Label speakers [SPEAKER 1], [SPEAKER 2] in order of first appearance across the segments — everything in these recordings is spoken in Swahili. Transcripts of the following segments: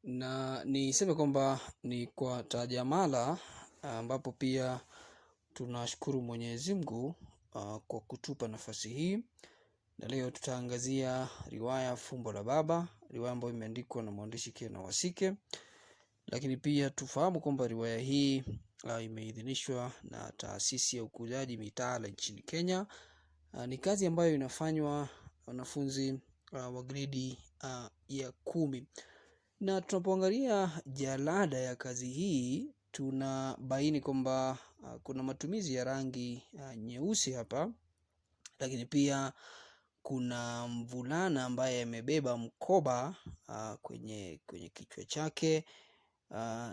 [SPEAKER 1] Na niseme kwamba ni kwa Tajamala ambapo pia tunashukuru Mwenyezi Mungu kwa kutupa nafasi hii, na leo tutaangazia riwaya Fumbo la Baba, riwaya ambayo imeandikwa na mwandishi Ken Wasike. Lakini pia tufahamu kwamba riwaya hii imeidhinishwa na Taasisi ya Ukuzaji Mitaala nchini Kenya. Ni kazi ambayo inafanywa wanafunzi wa gredi ya 10. Na tunapoangalia jalada ya kazi hii tunabaini kwamba kuna matumizi ya rangi nyeusi hapa, lakini pia kuna mvulana ambaye amebeba mkoba kwenye kichwa chake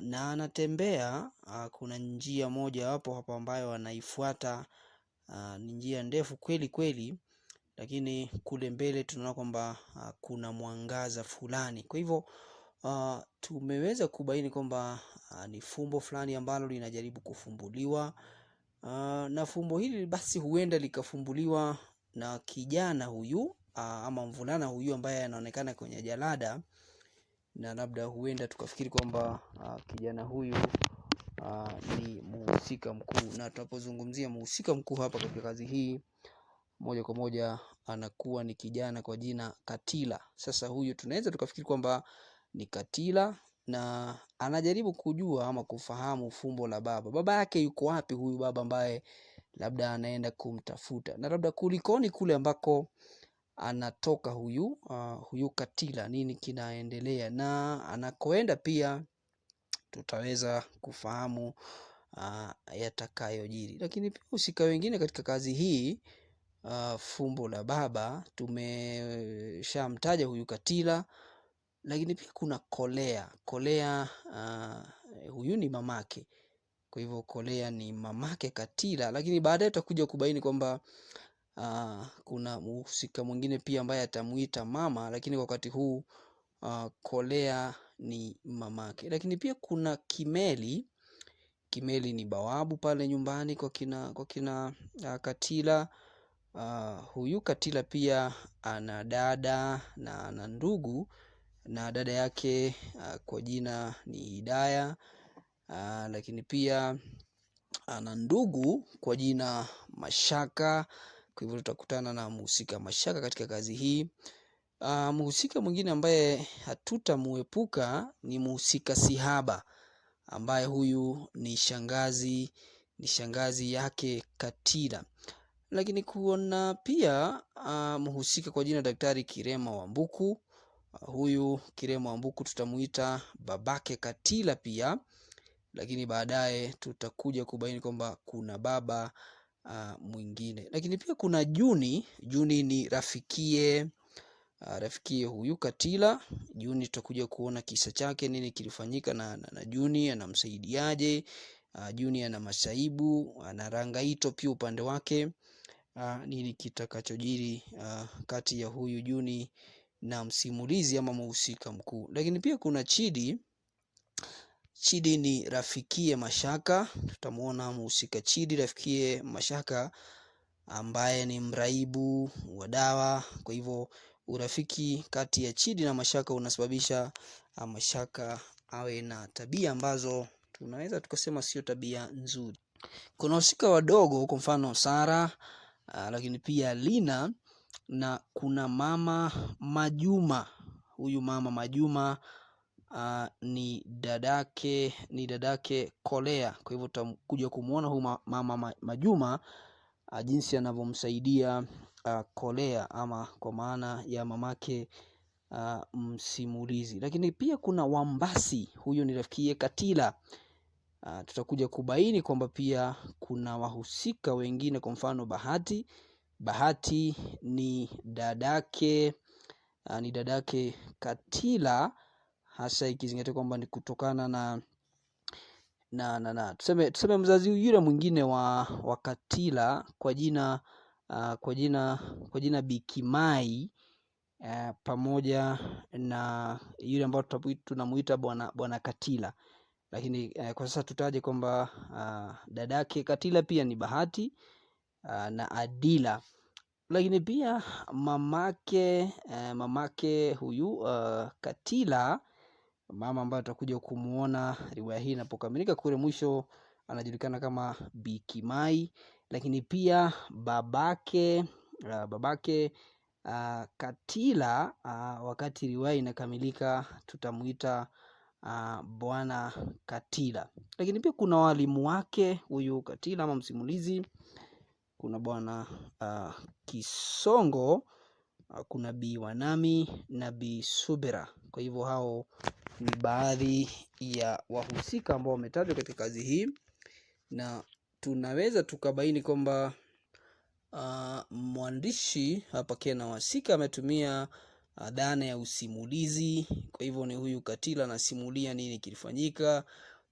[SPEAKER 1] na anatembea. Kuna njia moja hapo ambayo anaifuata, ni njia ndefu kweli kweli, lakini kule mbele tunaona kwamba kuna mwangaza fulani. Kwa hivyo tumeweza kubaini kwamba ni fumbo fulani ambalo linajaribu kufumbuliwa, na fumbo hili basi huenda likafumbuliwa na kijana huyu ama mvulana huyu ambaye anaonekana kwenye jalada, na labda huenda tukafikiri kwamba kijana huyu ni mhusika mkuu. Na tunapozungumzia mhusika mkuu hapa katika kazi hii, moja kwa moja anakuwa ni kijana kwa jina Katila. Sasa huyu tunaweza tukafikiri kwamba ni Katila na anajaribu kujua ama kufahamu fumbo la baba. Baba yake yuko wapi, huyu baba ambaye labda anaenda kumtafuta, na labda kulikoni kule ambako anatoka huyu Katila, nini kinaendelea, na anakoenda pia tutaweza kufahamu yatakayojiri. Lakini pia husika wengine katika kazi hii Fumbo la Baba tumeshamtaja huyu Katila, lakini pia kuna Kolea. Huyu ni mamake, kwa hivyo Kolea ni mamake Katila, lakini baadaye tutakuja kubaini kwamba kuna mhusika mwingine pia ambaye atamuita mama, lakini wakati huu Kolea ni mamake. Lakini pia kuna Kimeli ni bawabu pale nyumbani kwa kina Katila. Huyu Katila pia ana dada na ana ndugu, na dada yake kwa jina ni Hidaya, lakini pia ana ndugu kwa jina Mashaka. Kwa hivyo tutakutana na mhusika Mashaka katika kazi hii. Mhusika mwingine ambaye hatutamuepuka ni mhusika Sihaba, ambaye huyu ni shangazi yake Katila. Lakini kuna pia mhusika kwa jina Daktari Kirema Wambuku. Huyu Kirema Wambuku tutamuita babake Katila pia, lakini baadaye tutakuja kubaini kwamba kuna baba mwingine. Lakini pia kuna Juni ni rafikie huyu Katila. Juni tutakuja kuona kisa chake, nini kilifanyika na Juni, anamsaidiaje. Juni ana masaibu, ana rangaito pia upande wake. Nini kitakachojiri kati ya huyu Juni na msimulizi ama mhusika mkuu. Lakini pia kuna Chidi ni rafikie Mashaka. Tutamuona mhusika Chidi rafikie Mashaka ambaye ni mraibu wa dawa. Kwa hivyo urafiki kati ya Chidi na Mashaka unasababisha Mashaka awe na tabia ambazo tunaweza tukasema sio tabia nzuri. Kuna wahusika wadogo, kwa mfano Sara, lakini pia Lina, na kuna mama Majuma. Huyu mama Majuma ni dadake Kolea. Kwa hivyo tutakuja kumuona huyu mama Majuma jinsi anavyomsaidia Kolea, ama kwa maana ya mamake msimulizi. Lakini pia kuna Wambasi, huyu ni rafikiye Katila. Tutakuja kubaini kwamba pia kuna wahusika wengine, kwa mfano Bahati ni dadake Katila, hasa ikizingatia kwamba ni kutokana na tuseme mzazi yule mwingine wa Katila kwa jina Bikimai, pamoja na yule ambao tunamuita bwana Katila. Lakini kwa sasa tutaje kwamba dadake Katila pia ni Bahati na Adila. Lakini pia mamake huyu Katila mama ambaye tutakuja kumuona riwaya hii inapokamilika kule mwisho anajulikana kama Bi Kimai, lakini pia babake Katila, wakati riwaya inakamilika tutamuita Bwana Katila. Lakini pia kuna walimu wake huyu Katila ama msimulizi. Kuna Bwana Kisongo, kuna Bi Wanami na Bi Subira. Kwa hivyo hao ni baadhi ya wahusika ambao wametajwa katika kazi hii, na tunaweza tukabaini kwamba mwandishi hapa Ken Wasika ametumia dhana ya usimulizi. Kwa hivyo ni huyu Katila anasimulia nini kilifanyika,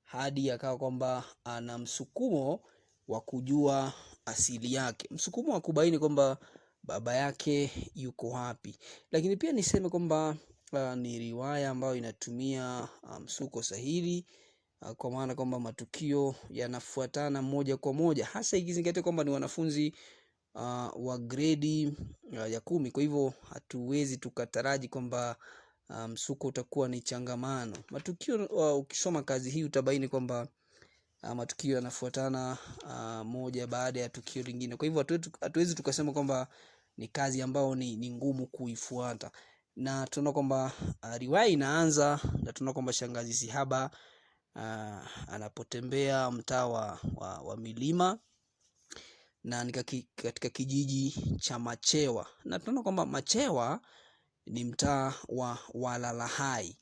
[SPEAKER 1] hadi akawa kwamba ana msukumo wa kujua asili yake, msukumo wa kubaini kwamba baba yake yuko wapi. Lakini pia niseme kwamba ni riwaya ambayo inatumia msuko sahili, kwa maana kwamba matukio yanafuatana moja kwa moja, hasa ikizingatia kwamba ni wanafunzi wa gredi ya 10. Kwa hivyo hatuwezi tukataraji kwamba msuko utakuwa ni changamano. Matukio ukisoma kazi hii utabaini kwamba matukio yanafuatana moja baada ya tukio lingine. Kwa hivyo hatuwezi tukasema kwamba ni kazi ambayo ni ngumu kuifuata. Na tunaona kwamba riwaya inaanza na tunaona kwamba shangazi Sihaba anapotembea mtaa wa milima na katika kijiji cha Machewa, na tunaona kwamba Machewa ni mtaa wa Walalahai,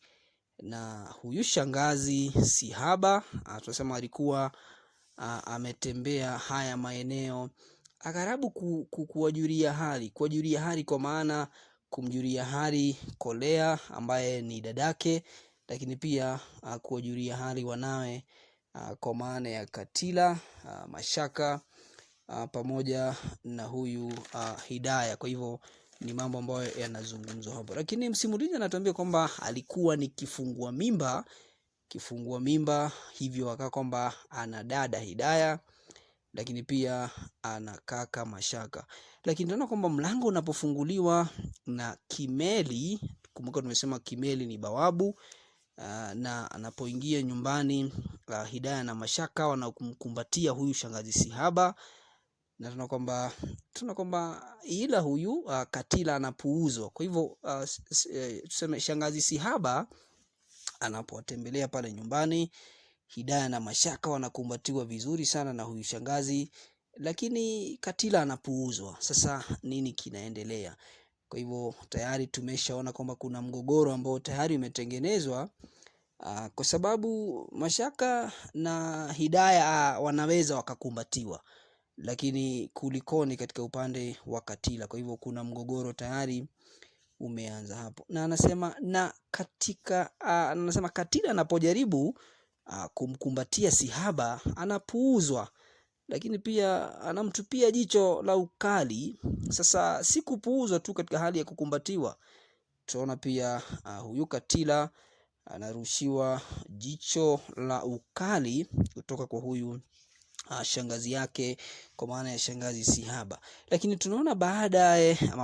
[SPEAKER 1] na huyu shangazi Sihaba tunasema alikuwa ametembea haya maeneo akarabu kuwajulia hali, kwa maana kumjulia hali Kolea ambaye ni dadake, lakini pia kuwajulia hali wanawe kwa maana ya Katila, Mashaka pamoja na huyu Hidaya. Kwa hivyo ni mambo ambayo yanazungumzwa hapo, lakini msimulizi anatuambia kwamba alikuwa ni kifungua mimba, hivyo akawa kwamba ana dada Hidaya, lakini pia ana kaka Mashaka. Lakini tunaona kwamba mlango unapofunguliwa na Kimeli, kumbuka tumesema Kimeli ni bawabu, na anapoingia nyumbani Hidaya na Mashaka wanakumkumbatia huyu shangazi Sihaba, na tunaona kwamba ila huyu Katila anapuuzwa. Kwa hivyo tuseme shangazi Sihaba anapowatembelea pale nyumbani, Hidaya na Mashaka wanakumbatiwa vizuri sana na huyu shangazi, lakini Katila anapuuzwa. Sasa nini kinaendelea? Kwa hivyo tayari tumeshaona kwamba kuna mgogoro ambao tayari umetengenezwa, kwa sababu Mashaka na Hidaya wanaweza wakakumbatiwa, lakini kulikoni katika upande wa Katila. Kwa hivyo kuna mgogoro tayari umeanza hapo, na anasema Katila anapojaribu kumkumbatia Sihaba anapuuzwa, lakini pia anamtupia jicho la ukali. Sasa si kupuuzwa tu katika hali ya kukumbatiwa, tunaona pia huyu Katila anarushiwa jicho la ukali kutoka kwa huyu shangazi yake, kwa maana ya shangazi Sihaba. Lakini tunaona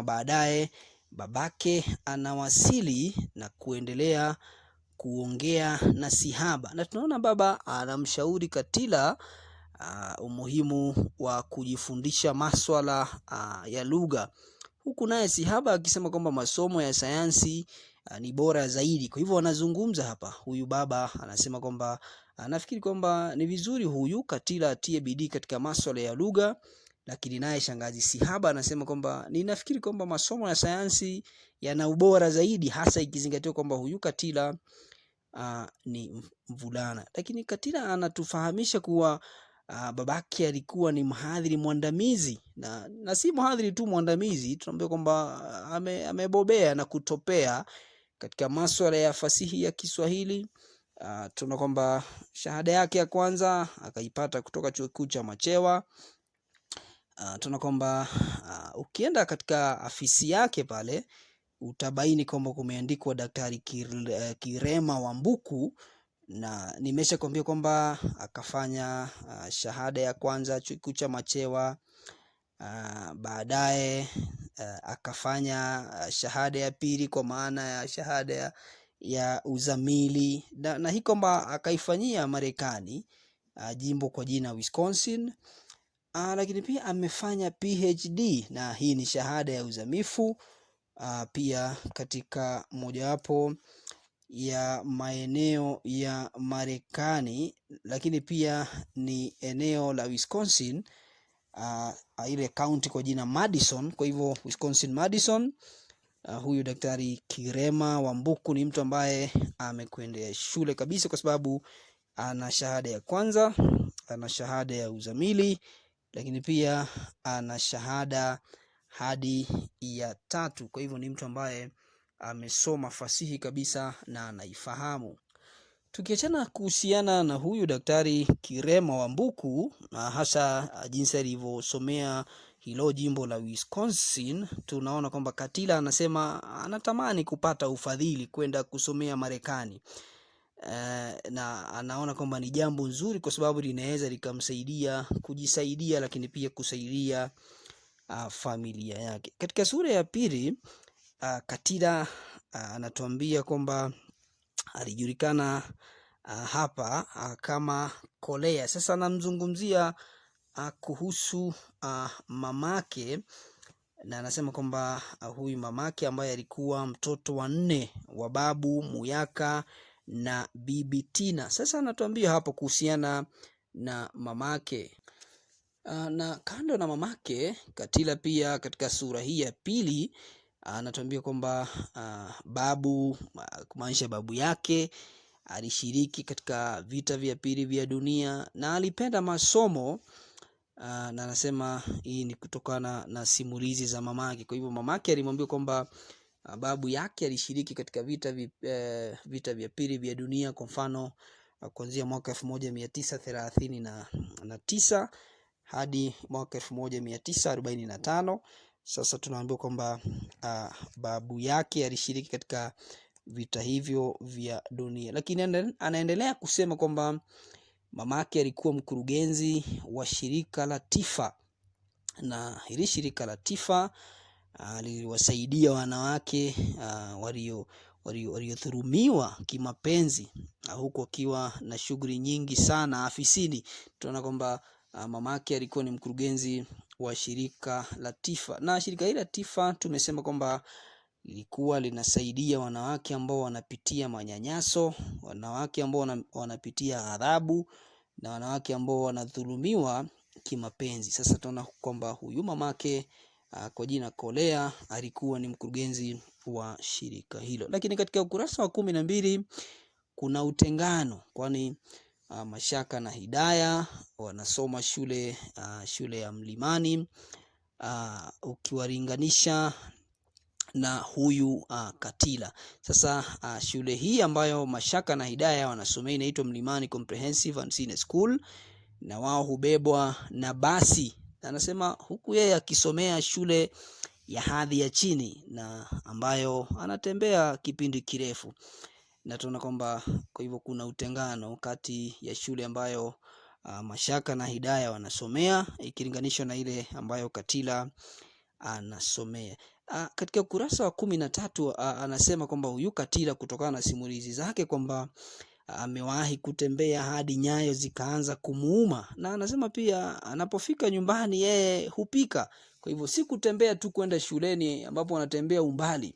[SPEAKER 1] baadaye babake anawasili na kuendelea kuongea na Sihaba, na tunaona baba anamshauri Katila umuhimu wa kujifundisha maswala ya lugha, huku naye Sihaba akisema kwamba masomo ya sayansi ni bora zaidi. Kwa hivyo wanazungumza hapa, huyu baba anasema kwamba anafikiri kwamba ni vizuri huyu Katila atie bidii katika maswala ya lugha, lakini naye shangazi Sihaba anasema kwamba ninafikiri kwamba masomo ya sayansi yana ubora zaidi, hasa ikizingatiwa kwamba huyu Katila ni mvulana. Lakini Katila anatufahamisha kuwa babake alikuwa ni mhadhiri mwandamizi, na si mhadhiri tu mwandamizi, tunaambia kwamba amebobea na kutopea katika masuala ya fasihi ya Kiswahili. Tunaona kwamba shahada yake ya kwanza akaipata kutoka chuo kikuu cha Machewa. Tunaona kwamba ukienda katika afisi yake pale utabaini kwamba kumeandikwa Daktari Kirema Wambuku, na nimesha kuambia kwamba akafanya shahada ya kwanza chuo kikuu cha Machewa, baadaye akafanya shahada ya pili kwa maana ya shahada ya uzamili na hii kwamba akaifanyia Marekani, jimbo kwa jina Wisconsin. Lakini pia amefanya PhD na hii ni shahada ya uzamifu pia katika mojawapo ya maeneo ya Marekani, lakini pia ni eneo la Wisconsin, ile county kwa jina Madison. Kwa hivyo Wisconsin Madison. Huyu Daktari Kirema Wambuku ni mtu ambaye amekwenda shule kabisa, kwa sababu ana shahada ya kwanza, ana shahada ya uzamili, lakini pia ana shahada hadi ya 3. Kwa hivyo ni mtu ambaye amesoma fasihi kabisa na anaifahamu. Tukiachana kuhusiana na huyu Daktari Kirema Wambuku na hasa jinsi alivyosomea hilo jimbo la Wisconsin, tunaona kwamba Katila anasema anatamani kupata ufadhili kwenda kusomea Marekani. Na anaona kwamba ni jambo nzuri kwa sababu linaweza likamsaidia kujisaidia, lakini pia kusaidia familia yake. Katika sura ya 2, Katila anatuambia kwamba alijulikana hapa kama Kolea. Sasa anamzungumzia kuhusu mamake, na anasema kwamba huyu mamake ambaye alikuwa mtoto wa 4 wa Babu Muyaka na Bibi Tina. Sasa anatuambia hapo kuhusiana na mamake. Na kando na mamake, Katila pia katika sura hii ya 2 anatuambia kwamba babu, kumaanisha babu yake, alishiriki katika vita vya pili vya dunia na alipenda masomo. Na anasema hii ni kutokana na simulizi za mamake. Kwa hivyo mamake alimwambia kwamba babu yake alishiriki katika vita vya pili vya dunia, kwa mfano kuanzia mwaka 1939 hadi mwaka 1945. Sasa tunaambiwa kwamba babu yake alishiriki katika vita hivyo vya dunia, lakini anaendelea kusema kwamba mamake alikuwa mkurugenzi wa shirika la TIFA, na hili shirika la TIFA liliwasaidia wanawake waliodhulumiwa kimapenzi, huku akiwa na shughuli nyingi sana afisini. Tunaona kwamba mamake alikuwa ni mkurugenzi wa shirika la TIFA, na shirika hili la TIFA tumesema kwamba lilikuwa linasaidia wanawake ambao wanapitia manyanyaso, wanawake ambao wanapitia adhabu, na wanawake ambao wanadhulumiwa kimapenzi. Sasa tunaona kwamba huyu mamake kwa jina Kolea alikuwa ni mkurugenzi wa shirika hilo. Lakini katika ukurasa wa 12 kuna utengano, kwani Mashaka na Hidaya wanasoma shule ya Mlimani, ukiwalinganisha na huyu Katila. Sasa shule hii ambayo Mashaka na Hidaya wanasomea inaitwa Mlimani Comprehensive and Senior School, na wao hubebwa na basi. Anasema huku yeye akisomea shule ya hadhi ya chini na ambayo anatembea kipindi kirefu, na tunaona kwamba kwa hivyo kuna utengano kati ya shule ambayo Mashaka na Hidaya wanasomea ikilinganishwa na ile ambayo Katila anasomea. Katika ukurasa wa 13 anasema kwamba huyu Katila, kutokana na simulizi zake, kwamba amewahi kutembea hadi nyayo zikaanza kumuuma, na anasema pia anapofika nyumbani yeye hupika. Kwa hivyo si kutembea tu kwenda shuleni ambapo anatembea umbali.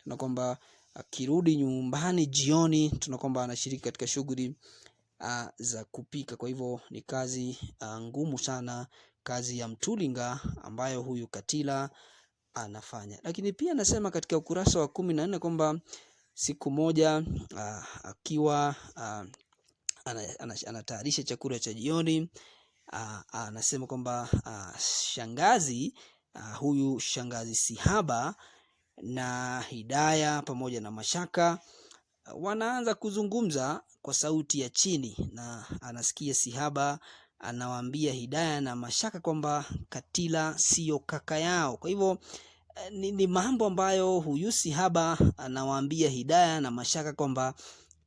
[SPEAKER 1] Tuna kwamba akirudi nyumbani jioni, tuna kwamba anashiriki katika shughuli za kupika. Kwa hivyo ni kazi ngumu sana, kazi ya mtulinga ambayo huyu Katila anafanya. Lakini pia anasema katika ukurasa wa 14 kwamba siku moja akiwa anatayarisha chakula cha jioni, anasema kwamba shangazi, huyu shangazi Sihaba na Hidaya pamoja na Mashaka wanaanza kuzungumza kwa sauti ya chini, na anasikia Sihaba anawaambia Hidaya na Mashaka kwamba Katila sio kaka yao. Kwa hivyo ni mambo ambayo huyu Sihaba anawaambia Hidaya na Mashaka kwamba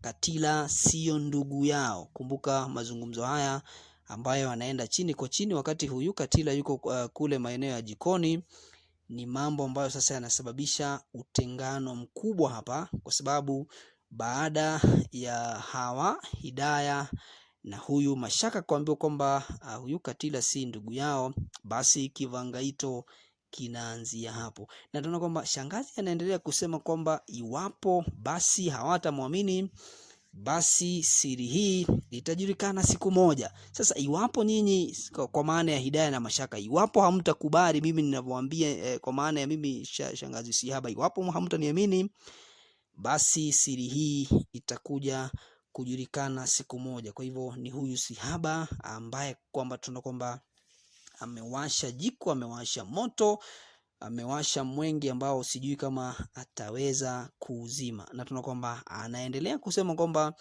[SPEAKER 1] Katila sio ndugu yao. Kumbuka mazungumzo haya ambayo anaenda chini kwa chini wakati huyu Katila yuko kule maeneo ya jikoni, ni mambo ambayo sasa yanasababisha utengano mkubwa hapa, kwa sababu baada ya hawa Hidaya na huyu Mashaka kuambiwa kwamba huyu Katila si ndugu yao, basi kivangaito kinaanzia hapo. Na tunaona kwamba shangazi anaendelea kusema kwamba iwapo basi hawatamwamini, basi siri hii itajulikana siku moja. Sasa iwapo nyinyi, kwa maana ya Hidaya na Mashaka, iwapo hamtakubali mimi ninavyowaambia, kwa maana ya mimi shangazi Sihaba, iwapo hamtaniamini, basi siri hii itakuja kujulikana siku moja. Kwa hivyo ni huyu Sihaba ambaye kwamba tunaona kwamba amewasha jiko, amewasha moto, amewasha mwenge ambao sijui kama ataweza kuuzima. Na tunaona kwamba anaendelea kusema kwamba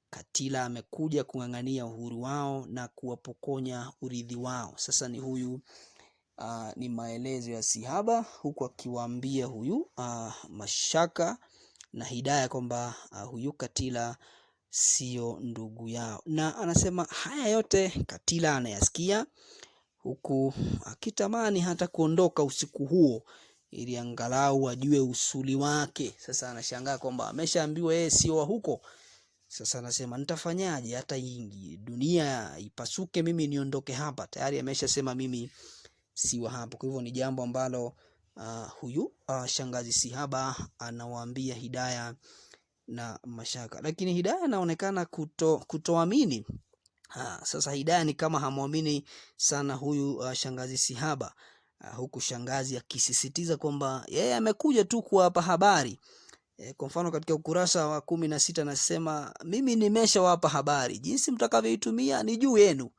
[SPEAKER 1] Katila amekuja kung'ang'ania uhuru wao na kuwapokonya urithi wao. Sasa ni huyu ni maelezo ya Sihaba, huku akiwaambia huyu Mashaka na Hidaya kwamba huyu Katila sio ndugu yao. Na anasema haya yote Katila anayasikia, huku akitamani hata kuondoka usiku huo ili angalau ajue usuli wake. Sasa anashangaa kwamba ameshaambiwa yeye sio wa huko. Sasa anasema nitafanyaje hata ingi dunia ipasuke mimi niondoke hapa? Tayari ameshasema mimi si wa hapo. Kwa hivyo ni jambo ambalo huyu shangazi Sihaba anawaambia Hidaya na Mashaka, lakini Hidaya anaonekana kutoamini. Sasa Hidaya ni kama hamwamini sana huyu shangazi Sihaba, huku shangazi akisisitiza kwamba yeye amekuja tu kuwapa habari. Kwa mfano katika ukurasa wa 16 anasema mimi nimeshawapa habari, jinsi mtakavyoitumia ni juu yenu.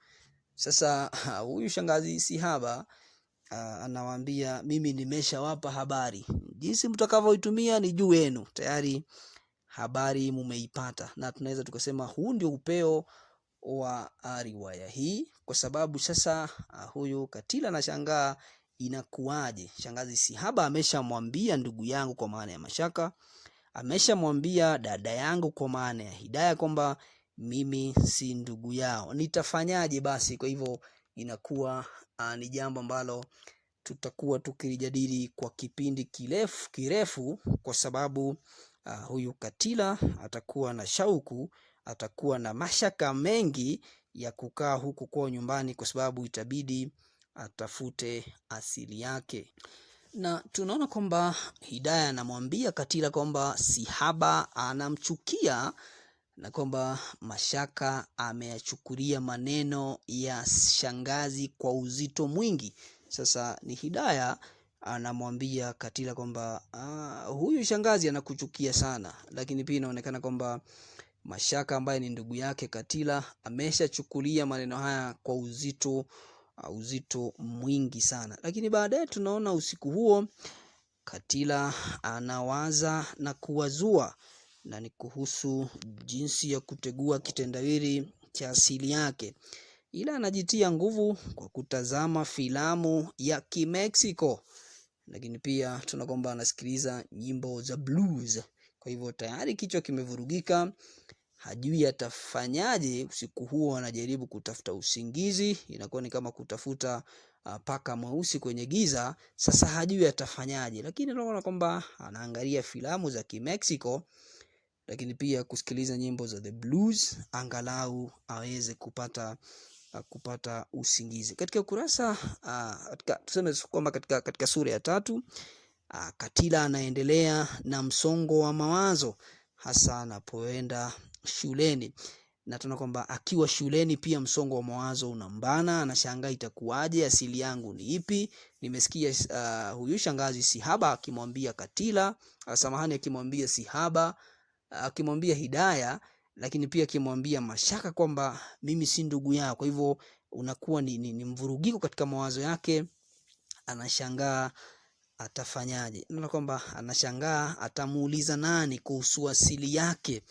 [SPEAKER 1] Sasa huyu shangazi Sihaba anawaambia mimi nimeshawapa habari, jinsi mtakavyoitumia ni juu yenu. Tayari habari mumeipata, na tunaweza tukasema huu ndio upeo wa riwaya hii, kwa sababu sasa huyu Katila anashangaa inakuwaje shangazi Sihaba ameshamwambia ndugu yangu kwa maana ya Mashaka, ameshamwambia dada yangu kwa maana ya Hidaya kwamba mimi si ndugu yao, nitafanyaje basi? Kwa hivyo inakuwa ni jambo ambalo tutakuwa tukilijadili kwa kipindi kirefu, kwa sababu huyu Katila atakuwa na shauku, atakuwa na mashaka mengi ya kukaa huku kwa nyumbani, kwa sababu itabidi atafute asili yake. Na tunaona kwamba Hidaya anamwambia Katila kwamba Sihaba anamchukia na kwamba Mashaka ameyachukulia maneno ya shangazi kwa uzito mwingi. Sasa ni Hidaya anamwambia Katila kwamba huyu shangazi anakuchukia sana, lakini pia inaonekana kwamba Mashaka ambaye ni ndugu yake Katila ameshachukulia maneno haya kwa uzito mwingi sana. Lakini baadaye tunaona usiku huo Katila anawaza na kuwazua, na ni kuhusu jinsi ya kutegua kitendawili cha asili yake, ila anajitia nguvu kwa kutazama filamu ya Kimexico, lakini pia tunaona kwamba anasikiliza nyimbo za blues. Kwa hivyo tayari kichwa kimevurugika, hajui atafanyaje usiku huo. Anajaribu kutafuta usingizi, inakuwa ni kama kutafuta paka mweusi kwenye giza. Sasa hajui atafanyaje, lakini tunaona kwamba anaangalia filamu za Kimexico, lakini pia kusikiliza nyimbo za the blues, angalau aweze kupata usingizi. Katika ukurasa tuseme kwamba katika sura ya 3 Katila anaendelea na msongo wa mawazo, hasa anapoenda shuleni, na tunaona kwamba akiwa shuleni pia msongo wa mawazo unambana. Anashangaa itakuwaje, asili yangu ni ipi? Nimesikia huyu shangazi Sihaba akimwambia Katila, akimwambia Sihaba, akimwambia Hidaya, lakini pia akimwambia Mashaka kwamba mimi si ndugu yao. Kwa hivyo unakuwa ni mvurugiko katika mawazo yake. Anashangaa atafanyaje. Naona kwamba anashangaa atamuuliza nani kuhusu asili yake.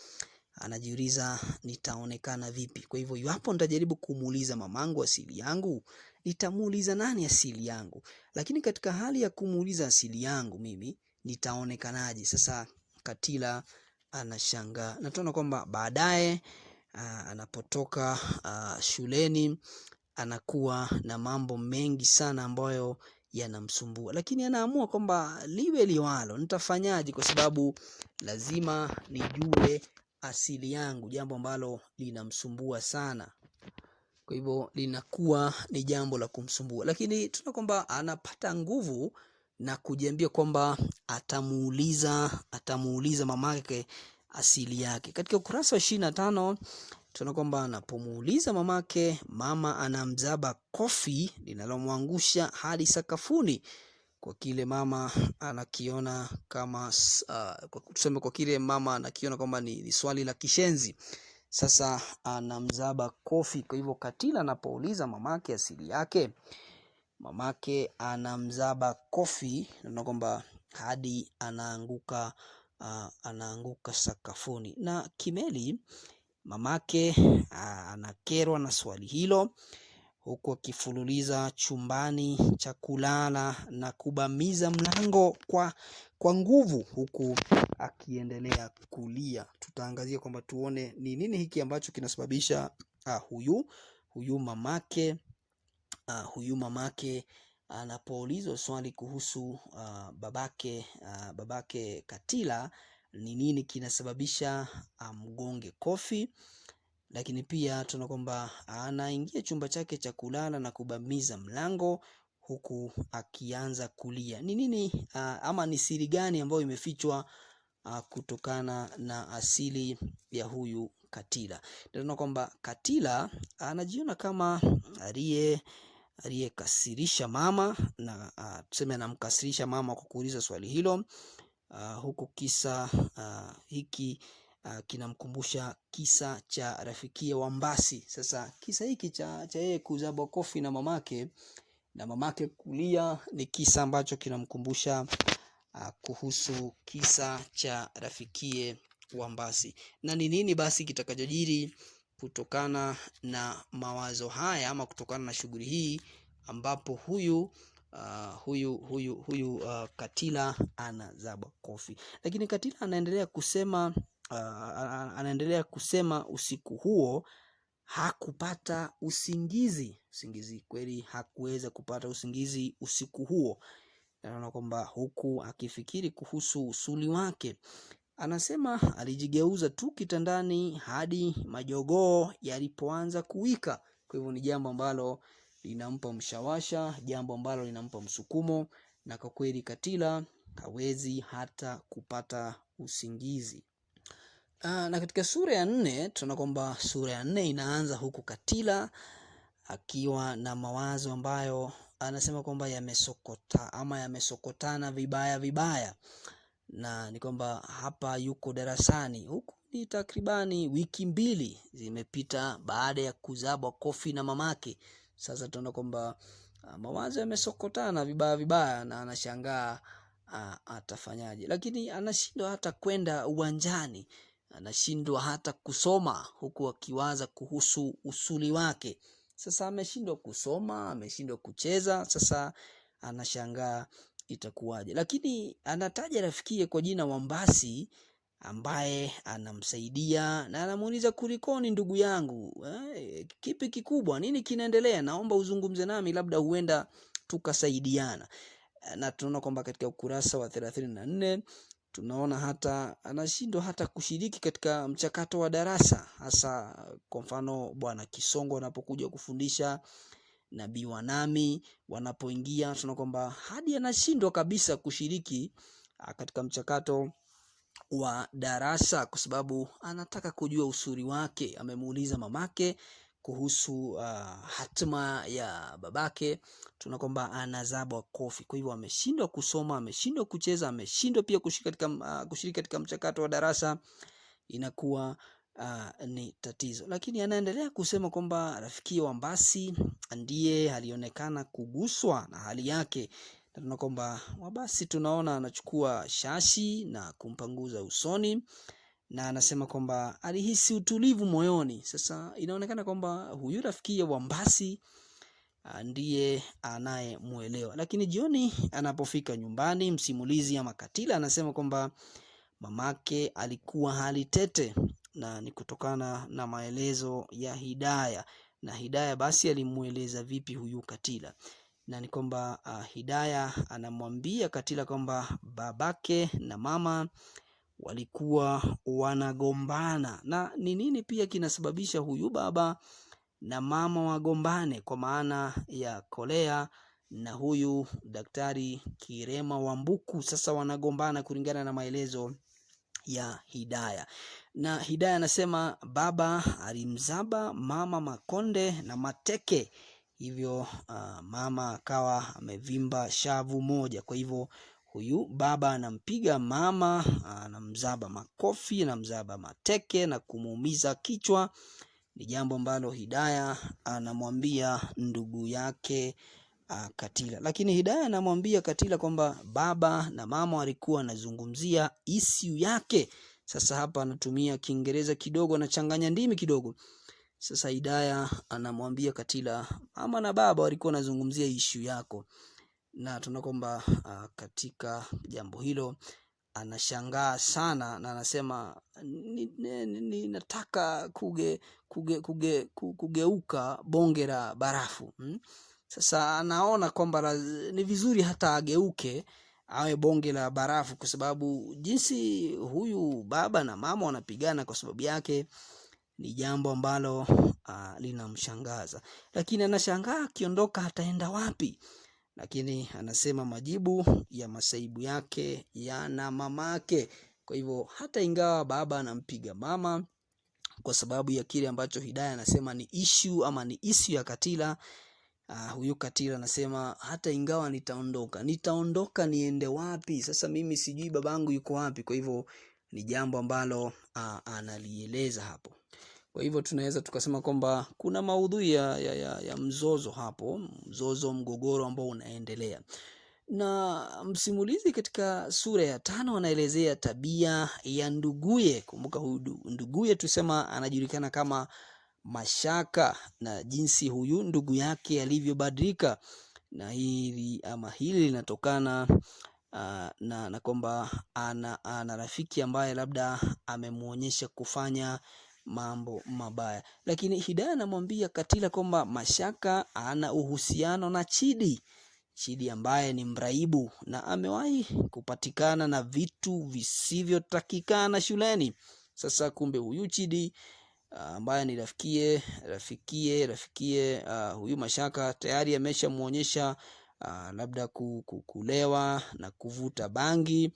[SPEAKER 1] Anajiuliza nitaonekana vipi? Kwa hivyo iwapo nitajaribu kumuuliza mamangu asili yangu, nitamuuliza nani asili yangu? Lakini katika hali ya kumuuliza asili yangu mimi, nitaonekanaje? Sasa Katila anashangaa. Na tunaona kwamba baadaye anapotoka shuleni anakuwa na mambo mengi sana ambayo yanamsumbua, lakini anaamua kwamba liwe liwalo, nitafanyaje, kwa sababu lazima nijue asili yangu, jambo ambalo linamsumbua sana. Kwa hivyo linakuwa ni jambo la kumsumbua, lakini tuna kwamba anapata nguvu na kujiambia kwamba atamuuliza mamake asili yake. Katika ukurasa wa 25 tuna kwamba anapomuuliza mamake, mama anamzaba kofi linalomwangusha hadi sakafuni kwa kile mama anakiona kama tuseme kwa kile mama anakiona kwamba ni swali la kishenzi. Sasa anamzaba kofi. Kwa hivyo Katila anapouliza mamake asili yake, mamake anamzaba kofi na kwamba hadi anaanguka sakafuni. Na Kimeli mamake anakerwa na swali hilo, huku akifululiza chumbani cha kulala na kubamiza mlango kwa nguvu, huku akiendelea kulia. Tutaangazia kwamba tuone ni nini hiki ambacho kinasababisha huyu mamake anapoulizwa swali kuhusu babake Katila, ni nini kinasababisha mgonge kofi. Lakini pia tuna kwamba anaingia chumba chake cha kulala na kubamiza mlango huku akianza kulia. Ni nini ama ni siri gani ambayo imefichwa kutokana na asili ya huyu Katila? Tuna kwamba Katila anajiona kama aliyekasirisha mama, na tuseme anamkasirisha mama kwa kuuliza swali hilo, huku kisa hiki kinamkumbusha kisa cha rafikia Wambasi. Sasa kisa hiki cha yeye kuzabwa kofi na mamake kulia ni kisa ambacho kinamkumbusha kuhusu kisa cha rafikie Wambasi. Na ni nini basi kitakachojiri kutokana na mawazo haya ama kutokana na shughuli hii, ambapo huyu Katila anazabwa kofi. Lakini Katila anaendelea kusema usiku huo hakupata usingizi. Kweli hakuweza kupata usingizi usiku huo. Naona kwamba huku akifikiri kuhusu usuli wake, anasema alijigeuza tu kitandani hadi majogoo yalipoanza kuwika. Kwa hivyo ni jambo ambalo linampa mshawasha, jambo ambalo linampa msukumo, na kwa kweli Katila hawezi hata kupata usingizi. Na katika sura ya 4 tunaona kwamba sura ya 4 inaanza huku Katila akiwa na mawazo ambayo anasema kwamba yamesokotana vibaya, na ni kwamba hapa yuko darasani. Huku ni takribani wiki 2 zimepita baada ya kuzabwa kofi na mamake. Sasa tunaona kwamba mawazo yamesokotana vibaya na anashangaa atafanyaje, lakini anashindwa hata kwenda uwanjani, anashindwa hata kusoma, huku akiwaza kuhusu usuli wake. Sasa ameshindwa kusoma, ameshindwa kucheza, sasa anashangaa itakuwaje. Lakini anataja rafikie kwa jina Wambasi ambaye anamsaidia na anamuuliza, kulikoni ndugu yangu, kipi kikubwa, nini kinaendelea, naomba uzungumze nami, labda huenda tukasaidiana. Na tunaona kwamba katika ukurasa wa 34 tunaona hata anashindwa hata kushiriki katika mchakato wa darasa, hasa kwa mfano Bwana Kisongo anapokuja kufundisha na Bi Wanami wanapoingia. Tunaona kwamba hadi anashindwa kabisa kushiriki katika mchakato wa darasa kwa sababu anataka kujua usuri wake. Amemuuliza mamake kuhusu hatima ya babake. Tunaona kwamba anazabwa kofi. Kwa hivyo ameshindwa kusoma, ameshindwa kucheza, ameshindwa pia kushiriki katika mchakato wa darasa. Inakuwa ni tatizo. Lakini anaendelea kusema kwamba rafiki Wambasi ndiye alionekana kuguswa na hali yake. Na tunaona kwamba Wambasi tunaona anachukua shashi na kumpanguza usoni, na anasema kwamba alihisi utulivu moyoni. Sasa inaonekana kwamba huyu rafiki Wambasi ndiye anayemuelewa. Lakini jioni anapofika nyumbani, msimulizi ama Katila anasema kwamba mamake alikuwa hali tete, na ni kutokana na maelezo ya Hidaya. Na Hidaya basi alimueleza vipi huyu Katila. na ni kwamba Hidaya anamwambia Katila kwamba babake na mama walikuwa wanagombana, na ni nini pia kinasababisha huyu baba na mama wagombane, kwa maana ya Kolea na huyu Daktari Kirema Wambuku. Sasa wanagombana kulingana na maelezo ya Hidaya, na Hidaya anasema baba alimzaba mama makonde na mateke, hivyo mama akawa amevimba shavu moja. Kwa hivyo huyu baba anampiga mama, anamzaba makofi, anamzaba mateke na kumuumiza kichwa. Ni jambo ambalo Hidaya anamwambia ndugu yake Katila, lakini Hidaya anamwambia Katila kwamba baba na mama walikuwa wanazungumzia issue yake. Sasa hapa anatumia Kiingereza kidogo, anachanganya ndimi kidogo. Sasa Hidaya anamwambia Katila mama na baba walikuwa wanazungumzia issue yako, na tunaona kwamba katika jambo hilo anashangaa sana, na anasema ninataka kugeuka bonge la barafu. Sasa anaona kwamba ni vizuri hata ageuke awe bonge la barafu, kwa sababu jinsi huyu baba na mama wanapigana kwa sababu yake ni jambo ambalo linamshangaza. Lakini anashangaa akiondoka ataenda wapi, lakini anasema majibu ya masaibu yake yana mamake. Kwa hivyo hata ingawa baba anampiga mama kwa sababu ya kile ambacho Hidaya anasema ni issue ama ni issue ya Katila, huyu Katila anasema hata ingawa nitaondoka niende wapi? Sasa mimi sijui babangu yuko wapi. Kwa hivyo ni jambo ambalo analieleza hapo. Kwa hivyo tunaweza tukasema kwamba kuna maudhui ya mzozo hapo, mgogoro ambao unaendelea. Na msimulizi katika sura ya 5 anaelezea tabia ya nduguye. Kumbuka huyu nduguye tusema anajulikana kama Mashaka, na jinsi huyu ndugu yake alivyobadilika, na hili linatokana na kwamba ana rafiki ambaye labda amemuonyesha kufanya mambo mabaya. Lakini Hidaya anamwambia Katila kwamba Mashaka ana uhusiano na Chidi ambaye ni mraibu na amewahi kupatikana na vitu visivyotakikana shuleni. Sasa kumbe huyu Chidi ambaye ni rafikie huyu Mashaka tayari ameshamuonyesha labda kulewa na kuvuta bangi,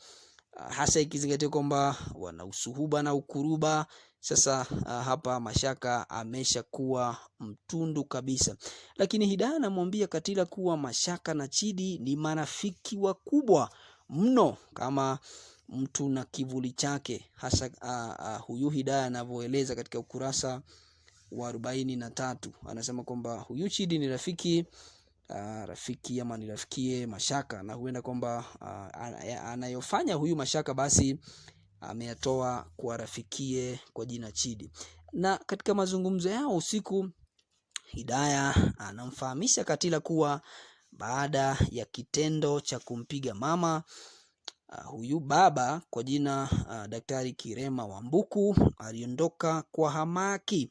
[SPEAKER 1] hasa ikizingatia kwamba wana usuhuba na ukuruba. Sasa hapa Mashaka ameshakuwa mtundu kabisa. Lakini Hidaya anamwambia Katila kuwa Mashaka na Chidi ni marafiki wakubwa mno, kama mtu na kivuli chake. Hasa huyu Hidaya anavyoeleza katika ukurasa wa 43, anasema kwamba huyu Chidi ni rafiki ama ni rafikie Mashaka, na huenda kwamba anayofanya huyu Mashaka basi ameyatoa kwa rafikie kwa jina Chidi. Na katika mazungumzo yao usiku, Hidaya anamfahamisha Katila kuwa baada ya kitendo cha kumpiga mama, huyu baba kwa jina Daktari Kirema Wambuku aliondoka kwa hamaki,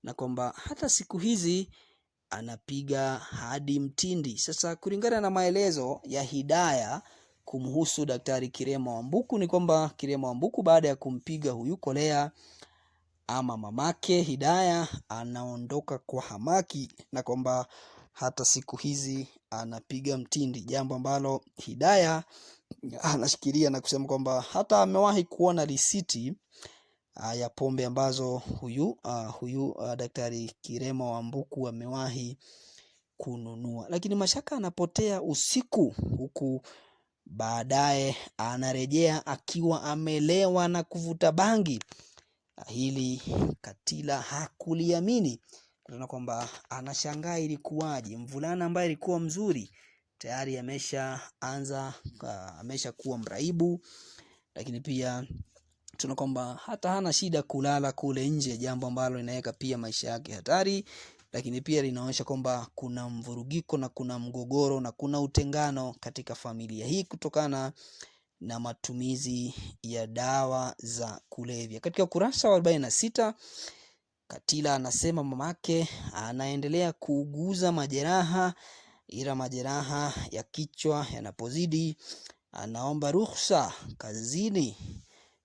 [SPEAKER 1] na kwamba hata siku hizi anapiga hadi mtindi. Sasa kulingana na maelezo ya Hidaya kumhusu Daktari Kirema Wambuku ni kwamba Kirema Wambuku baada ya kumpiga huyu Kolea ama mamake Hidaya anaondoka kwa hamaki, na kwamba hata siku hizi anapiga mtindi, jambo ambalo Hidaya anashikilia na kusema kwamba hata amewahi kuona risiti ya pombe ambazo huyu Daktari Kirema Wambuku amewahi kununua. Lakini Mashaka anapotea usiku, huku baadaye anarejea akiwa amelewa na kuvuta bangi. Hili Katila hakuliamini, tunaona kwamba anashangaa ilikuwaje, mvulana ambaye alikuwa mzuri tayari ameshakuwa mraibu. Lakini pia tunaona kwamba hata hana shida kulala kule nje, jambo ambalo linaweka pia maisha yake hatari. Lakini pia linaonyesha kwamba kuna mvurugiko na kuna mgogoro na kuna utengano katika familia hii kutokana na matumizi ya dawa za kulevya. Katika ukurasa wa 46, Katila anasema mamake anaendelea kuuguza majeraha ila majeraha ya kichwa yanapozidi anaomba ruhusa kazini,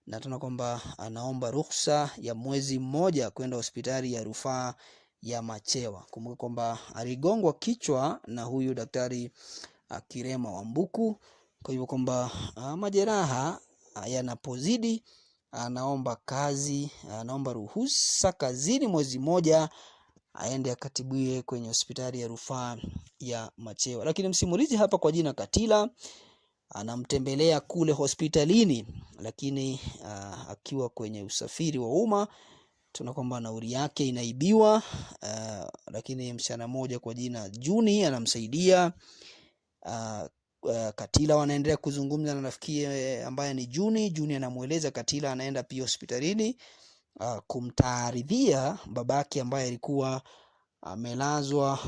[SPEAKER 1] na tuna kwamba anaomba ruhusa ya mwezi mmoja kwenda hospitali ya rufaa ya Machewa. Kumbuka kwamba aligongwa kichwa na huyu daktari Kirema Wambuku. Kwa hivyo kwamba majeraha yanapozidi anaomba ruhusa kazini mwezi mmoja aende akatibiwe kwenye hospitali ya rufaa ya Machewa. Lakini msimulizi hapa kwa jina Katila anamtembelea kule hospitalini, lakini akiwa kwenye usafiri wa umma tuna kwamba nauli yake inaibiwa. Lakini msichana mmoja kwa jina Juni anamsaidia Katila. Wanaendelea kuzungumza na rafiki ambaye ni Juni anamueleza Katila anaenda pia hospitalini kumtaarifia babake ambaye alikuwa amelazwa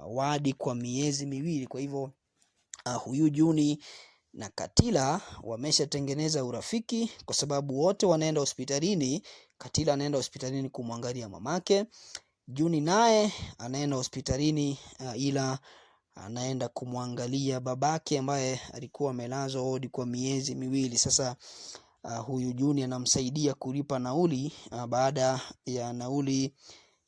[SPEAKER 1] wadi kwa miezi miwili. Kwa hivyo huyu Juni na Katila wameshatengeneza urafiki, kwa sababu wote wanaenda hospitalini. Katila anaenda hospitalini kumwangalia mamake, Juni naye anaenda hospitalini ila anaenda kumwangalia babake ambaye alikuwa amelazwa wodi kwa miezi miwili. Sasa huyu Juni anamsaidia kulipa nauli baada ya nauli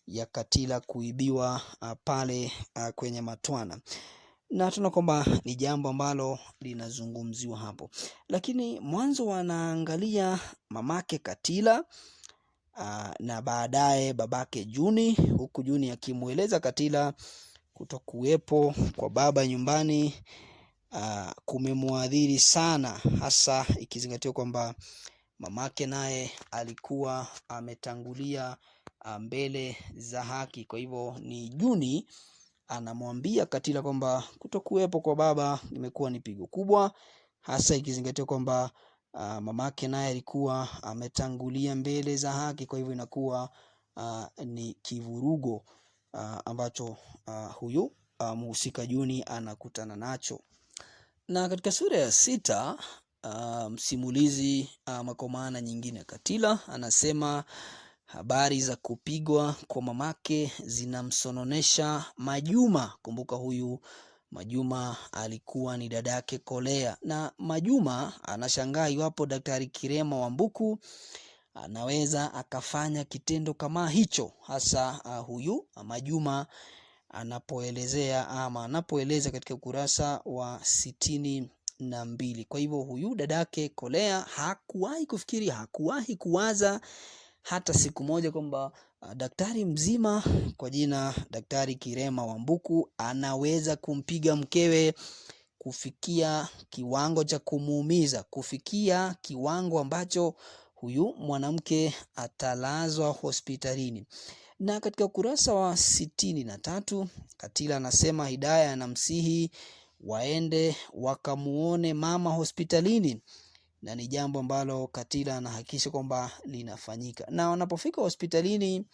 [SPEAKER 1] ya Katila kuibiwa pale kwenye matwana, na tuna kwamba ni jambo ambalo linazungumziwa hapo. Lakini mwanzo wanaangalia mamake Katila na baadaye babake Juni, huku Juni akimueleza Katila kutokuwepo kwa baba nyumbani kumemwadhiri sana, hasa ikizingatiwa kwamba mamake naye alikuwa ametangulia mbele za haki. Kwa hivyo ni Juni anamwambia Katila kwamba kutokuwepo kwa baba imekuwa ni pigo kubwa, hasa ikizingatiwa kwamba mamake naye alikuwa ametangulia mbele za haki. Kwa hivyo inakuwa ni kivurugo ambacho huyu mhusika Juni anakutana nacho. Na katika sura ya 6 msimulizi kwa maana nyingine Katila anasema habari za kupigwa kwa mamake zinamsononesha Majuma. Kumbuka huyu Majuma alikuwa ni dadake Kolea, na Majuma anashangaa iwapo Daktari Kirema Wambuku anaweza akafanya kitendo kama hicho, hasa huyu Majuma anapoeleza katika ukurasa wa 62. Kwa hivyo huyu dadake Kolea hakuwahi kuwaza hata siku moja kwamba daktari mzima kwa jina Daktari Kirema Wambuku anaweza kumpiga mkewe kufikia kiwango cha kumuumiza, kufikia kiwango ambacho huyu mwanamke atalazwa hospitalini. Na katika ukurasa wa 63 Katila anasema Hidaya anamsihi waende wakamuone mama hospitalini, na ni jambo ambalo Katila anahakikisha kwamba linafanyika. Na wanapofika hospitalini,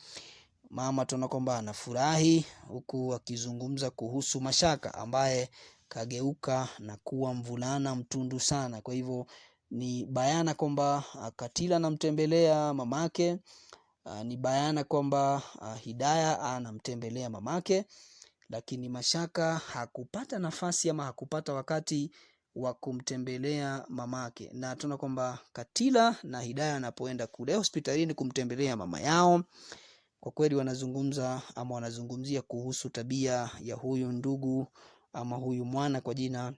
[SPEAKER 1] mama tunaona kwamba anafurahi, huku akizungumza kuhusu Mashaka ambaye kageuka na kuwa mvulana mtundu sana. Kwa hivyo ni bayana kwamba Katila anamtembelea mamake, ni bayana kwamba Hidaya anamtembelea mamake, lakini Mashaka hakupata nafasi ama hakupata wakati wa kumtembelea mamake. Na tunaona kwamba Katila na Hidaya anapoenda kule hospitalini kumtembelea mama yao, kwa kweli wanazungumzia kuhusu tabia ya huyu ndugu ama huyu mwana kwa jina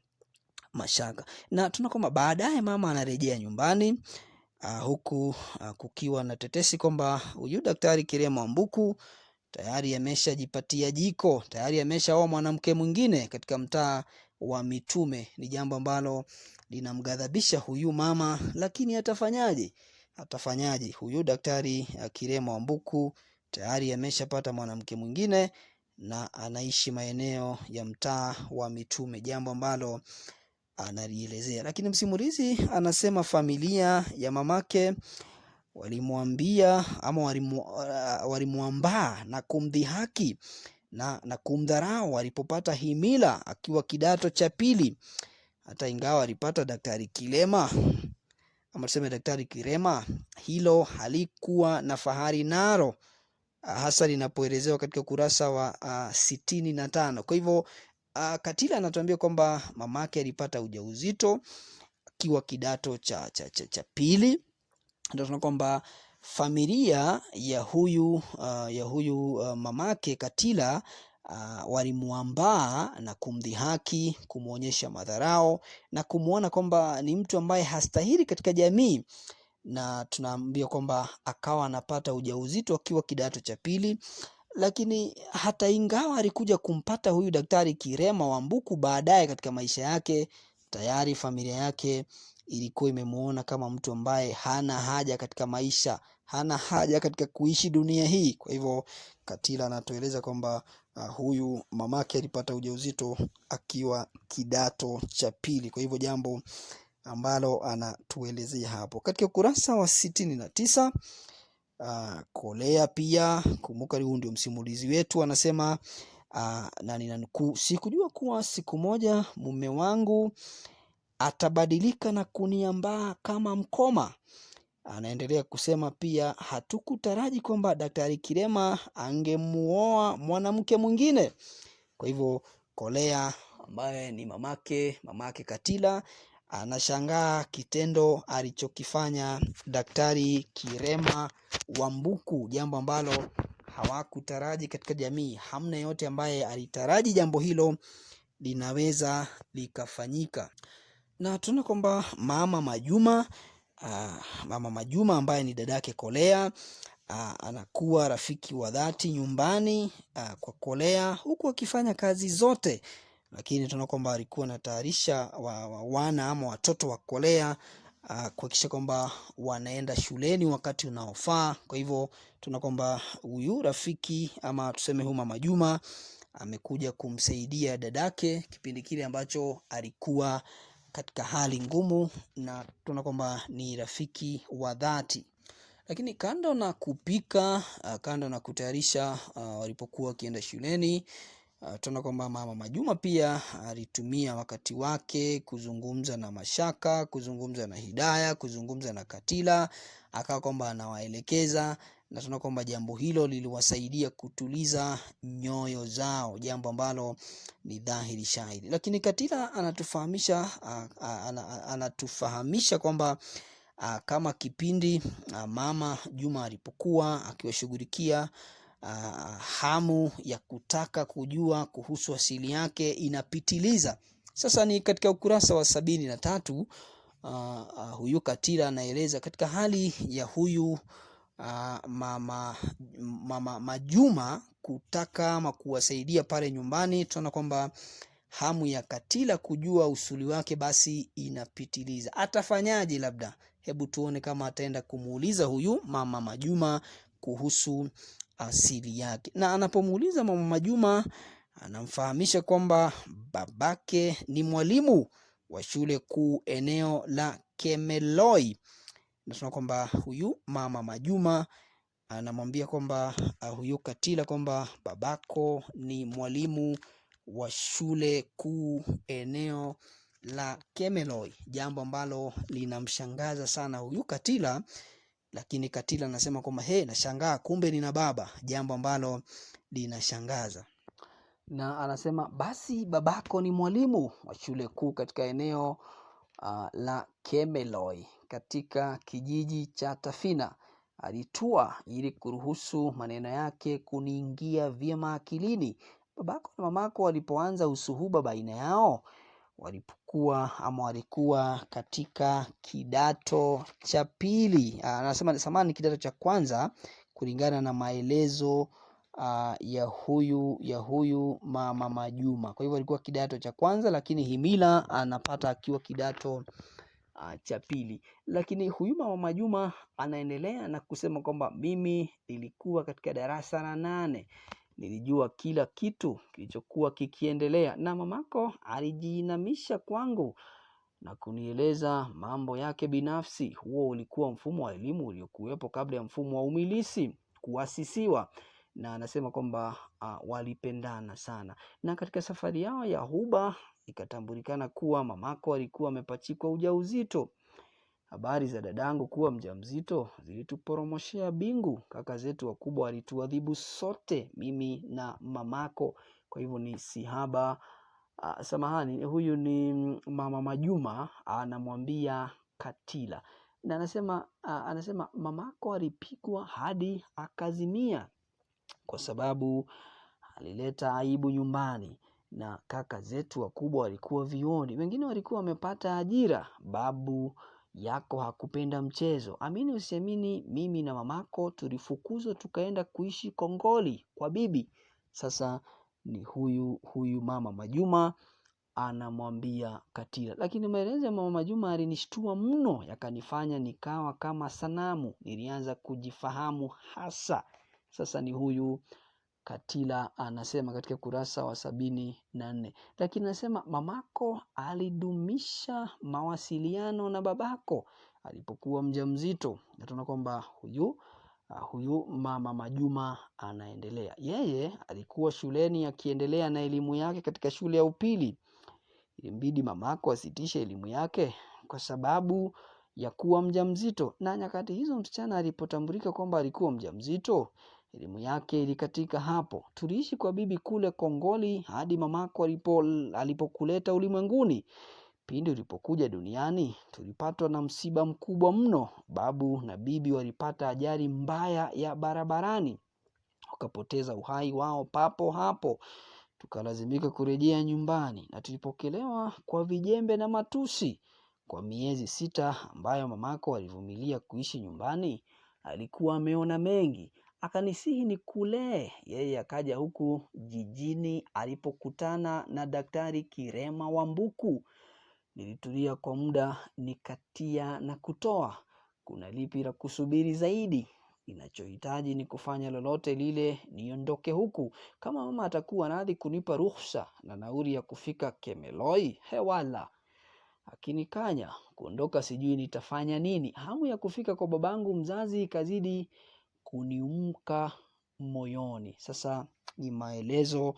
[SPEAKER 1] Mashaka. Na tunaona kwamba baadaye mama anarejea nyumbani huku kukiwa na tetesi kwamba huyu Daktari Kirema Wambuku tayari ameshajipatia jiko, tayari ameshaoa mwanamke mwingine katika mtaa wa Mitume. Ni jambo ambalo linamghadhabisha huyu mama, lakini atafanyaje? Huyu Daktari Kirema Wambuku tayari ameshapata mwanamke mwingine na anaishi maeneo ya mtaa wa Mitume, jambo ambalo analielezea. Lakini msimulizi anasema familia ya mamake walimwambia ama walimwambaa na kumdhihaki na kumdharau alipopata himila akiwa kidato cha pili. Hata ingawa alipata Daktari Kirema ama tuseme Daktari Kirema, hilo halikuwa na fahari nalo, hasa linapoelezewa katika ukurasa wa 65. Kwa hivyo Katila anatuambia kwamba mamake alipata ujauzito akiwa kidato cha pili. Ndio tunaona kwamba familia ya huyu mamake Katila walimuambaa na kumdhihaki, kumuonyesha madharau na kumuona kwamba ni mtu ambaye hastahili katika jamii, na tunaambia kwamba akawa anapata ujauzito akiwa kidato cha pili. Lakini hata ingawa alikuja kumpata huyu Daktari Kirema Wambuku baadaye katika maisha yake, tayari familia yake ilikuwa imemuona kama mtu ambaye hana haja katika maisha, hana haja katika kuishi dunia hii. Kwa hivyo Katila anatueleza kwamba huyu mamake alipata ujauzito akiwa kidato cha pili. Kwa hivyo jambo ambalo anatuelezea hapo katika ukurasa wa 69. Kolea pia, kumbuka huu ndio msimulizi wetu, anasema na ninanukuu, sikujua kuwa siku moja mume wangu atabadilika na kuniambaa kama mkoma. Anaendelea kusema pia, hatukutaraji kwamba Daktari Kirema angemuoa mwanamke mwingine. Kwa hivyo Kolea ambaye ni mamake Katila anashangaa kitendo alichokifanya Daktari Kirema Wambuku, jambo ambalo hawakutaraji katika jamii. Hamna yote ambaye alitaraji jambo hilo linaweza likafanyika. Na tunaona kwamba Mama Majuma ambaye ni dadake Kolea anakuwa rafiki wa dhati nyumbani kwa Kolea, huku akifanya kazi zote. Lakini tunaona kwamba alikuwa anatayarisha wana ama watoto wa Kolea kuhakikisha kwamba wanaenda shuleni wakati unaofaa. Kwa hivyo tunaona kwamba huyu rafiki ama tuseme huyu Mama Juma amekuja kumsaidia dadake kipindi kile ambacho alikuwa katika hali ngumu, na tunaona kwamba ni rafiki wa dhati. Lakini kando na kupika, kando na kutayarisha walipokuwa wakienda shuleni, tunaona kwamba Mama Majuma pia alitumia wakati wake kuzungumza na Mashaka, kuzungumza na Hidaya, kuzungumza na Katila, akawa kwamba anawaelekeza, na tunaona kwamba jambo hilo liliwasaidia kutuliza nyoyo zao, jambo ambalo ni dhahiri shahiri. Lakini Katila anatufahamisha kwamba kama kipindi Mama Juma alipokuwa akiwashughulikia, hamu ya kutaka kujua kuhusu asili yake inapitiliza. Sasa ni katika ukurasa wa 73. Huyu Katila anaeleza katika hali ya huyu Mama Majuma kutaka ama kuwasaidia pale nyumbani. Tunaona kwamba hamu ya Katila kujua usuli wake basi inapitiliza. Atafanyaje? Labda hebu tuone kama ataenda kumuuliza huyu Mama Majuma kuhusu asili yake. Na anapomuuliza Mama Majuma, anamfahamisha kwamba babake ni mwalimu wa shule kuu eneo la Kemeloi. Na tunaona kwamba huyu Mama Majuma anamwambia kwamba huyu Katila kwamba babako ni mwalimu wa shule kuu eneo la Kemeloi, jambo ambalo linamshangaza sana huyu Katila. Lakini Katila anasema kwamba nashangaa kumbe nina baba, jambo ambalo linashangaza. Na anasema basi babako ni mwalimu wa shule kuu katika eneo la Kemeloi katika kijiji cha Tafina. Alitua ili kuruhusu maneno yake kuniingia vyema akilini. Babako na mamako walipoanza usuhuba baina yao walikuwa katika kidato cha pili. Anasema samani kidato cha kwanza kulingana na maelezo ya huyu Mama Majuma. Kwa hivyo alikuwa kidato cha kwanza, lakini himila anapata akiwa kidato cha pili. Lakini huyu Mama Majuma anaendelea na kusema kwamba mimi nilikuwa katika darasa la 8, nilijua kila kitu kilichokuwa kikiendelea, na mamako alijiinamisha kwangu na kunieleza mambo yake binafsi. Huo ulikuwa mfumo wa elimu uliokuwepo kabla ya mfumo wa umilisi kuasisiwa. Na anasema kwamba walipendana sana, na katika safari yao ya huba ikatambulikana kuwa mamako alikuwa amepachikwa ujauzito. Habari za dadangu kuwa mjamzito zilituporomoshea bingu. Kaka zetu wakubwa walituadhibu sote, mimi na mamako. Kwa hivyo ni sihaba samahani, huyu ni Mama Majuma anamwambia Katila, na anasema mamako alipigwa hadi akazimia kwa sababu alileta aibu nyumbani, na kaka zetu wakubwa walikuwa vioni, wengine walikuwa wamepata ajira. Babu yako hakupenda mchezo. Amini usiamini, mimi na mamako tulifukuzwa tukaenda kuishi Kongoli kwa bibi. Sasa ni huyu Mama Majuma anamwambia Katila, lakini maelezo ya Mama Majuma alinishtua mno, yakanifanya nikawa kama sanamu, nilianza kujifahamu hasa. Sasa ni huyu Katila anasema katika kurasa wa 74, lakini anasema mamako alidumisha mawasiliano na babako alipokuwa mjamzito. Na tunaona kwamba huyu Mama Majuma anaendelea, yeye alikuwa shuleni akiendelea na elimu yake katika shule ya upili. Ilimbidi mamako asitishe elimu yake kwa sababu ya kuwa mjamzito, na nyakati hizo msichana alipotambulika kwamba alikuwa mjamzito, elimu yake ilikatika hapo. Tuliishi kwa bibi kule Kongoli hadi mamako alipokuleta ulimwenguni. Pindi ulipokuja duniani tulipatwa na msiba mkubwa mno. Babu na bibi walipata ajali mbaya ya barabarani, wakapoteza uhai wao papo hapo. Tukalazimika kurejea nyumbani na tulipokelewa kwa vijembe na matusi. Kwa miezi 6 ambayo mamako alivumilia kuishi nyumbani, alikuwa ameona mengi. Akanisihi nikulee. Yeye akaja huku jijini alipokutana na Daktari Kirema Wambuku. Nilitulia kwa muda, nikatia na kutoa. Kuna lipi la kusubiri zaidi? Ninachohitaji ni kufanya lolote lile niondoke huku. Kama mama atakuwa radhi kunipa ruhusa na nauli ya kufika Kemeloi, hewala. Akinikanya kuondoka, sijui nitafanya nini. Hamu ya kufika kwa babangu mzazi ikazidi kuniumka moyoni. Sasa ni maelezo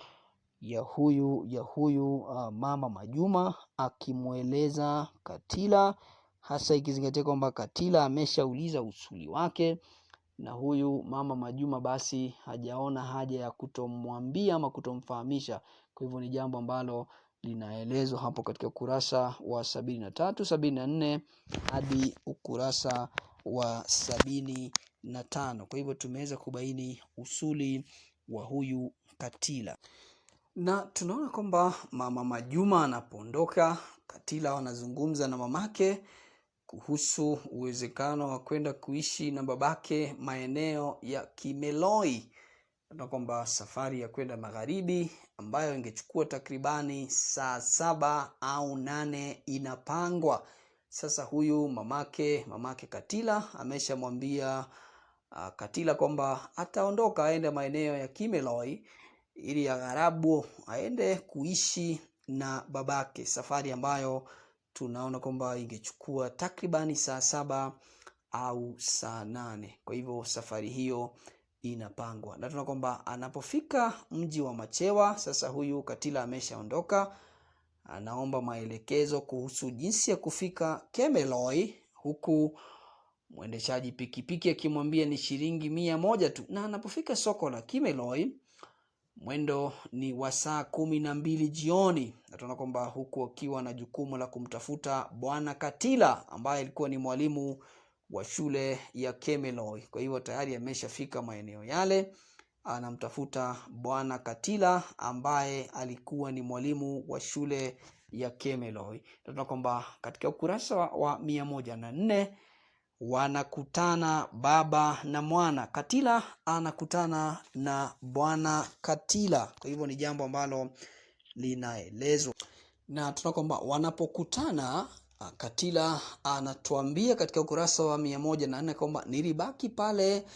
[SPEAKER 1] ya huyu Mama Majuma akimweleza Katila, hasa ikizingatia kwamba Katila ameshauliza usuli wake, na huyu Mama Majuma basi hajaona haja ya kutomwambia ama kutomfahamisha. Kwa hivyo ni jambo ambalo linaelezwa hapo katika ukurasa wa 73, 74 hadi ukurasa wa 75. Kwa hivyo tumeweza kubaini usuli wa huyu Katila, na tunaona kwamba Mama Majuma anapoondoka, Katila wanazungumza na mamake kuhusu uwezekano wa kwenda kuishi na babake maeneo ya Kimeloi. Tunaona kwamba safari ya kwenda magharibi ambayo ingechukua takribani saa 7 au 8 inapangwa. Sasa huyu mamake Katila ameshamwambia Katila kwamba ataondoka aende maeneo ya Kimeloi ili agharabu aende kuishi na babake, safari ambayo tunaona kwamba ingechukua takribani saa 7 au saa 8. Kwa hivyo safari hiyo inapangwa, na tunaona kwamba anapofika mji wa Machewa, sasa huyu Katila ameshaondoka, anaomba maelekezo kuhusu jinsi ya kufika Kemeloi, huku mwendeshaji pikipiki akimwambia ni shilingi 100 tu. Na anapofika soko la Kemeloi, mwendo ni wa saa 12 jioni. Na tunaona kwamba huku akiwa na jukumu la kumtafuta Bwana Katila ambaye alikuwa ni mwalimu wa shule ya Kemeloi. Kwa hivyo tayari ameshafika maeneo yale, anamtafuta Bwana Katila ambaye alikuwa ni mwalimu wa shule ya Kemeloi. Tunaona kwamba katika ukurasa wa 104 wanakutana baba na mwana. Katila anakutana na Bwana Katila. Kwa hivyo ni jambo ambalo linaelezwa, na tunaona kwamba wanapokutana, Katila anatuambia katika ukurasa wa 104 kwamba nilibaki pale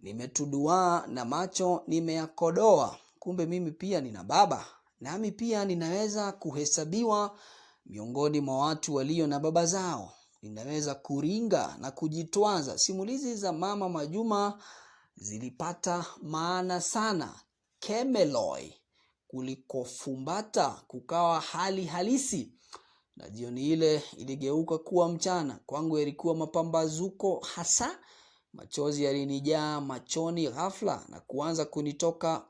[SPEAKER 1] nimetudua na macho nimeyakodoa. Kumbe mimi pia nina baba, nami pia ninaweza kuhesabiwa miongoni mwa watu walio na baba zao. Ninaweza kuringa na kujitwaza. Simulizi za Mama Majuma zilipata maana sana. Kemeloi kulikofumbata kukawa hali halisi, na jioni ile iligeuka kuwa mchana. Kwangu yalikuwa mapambazuko hasa. Machozi yalinijaa machoni ghafla na kuanza kunitoka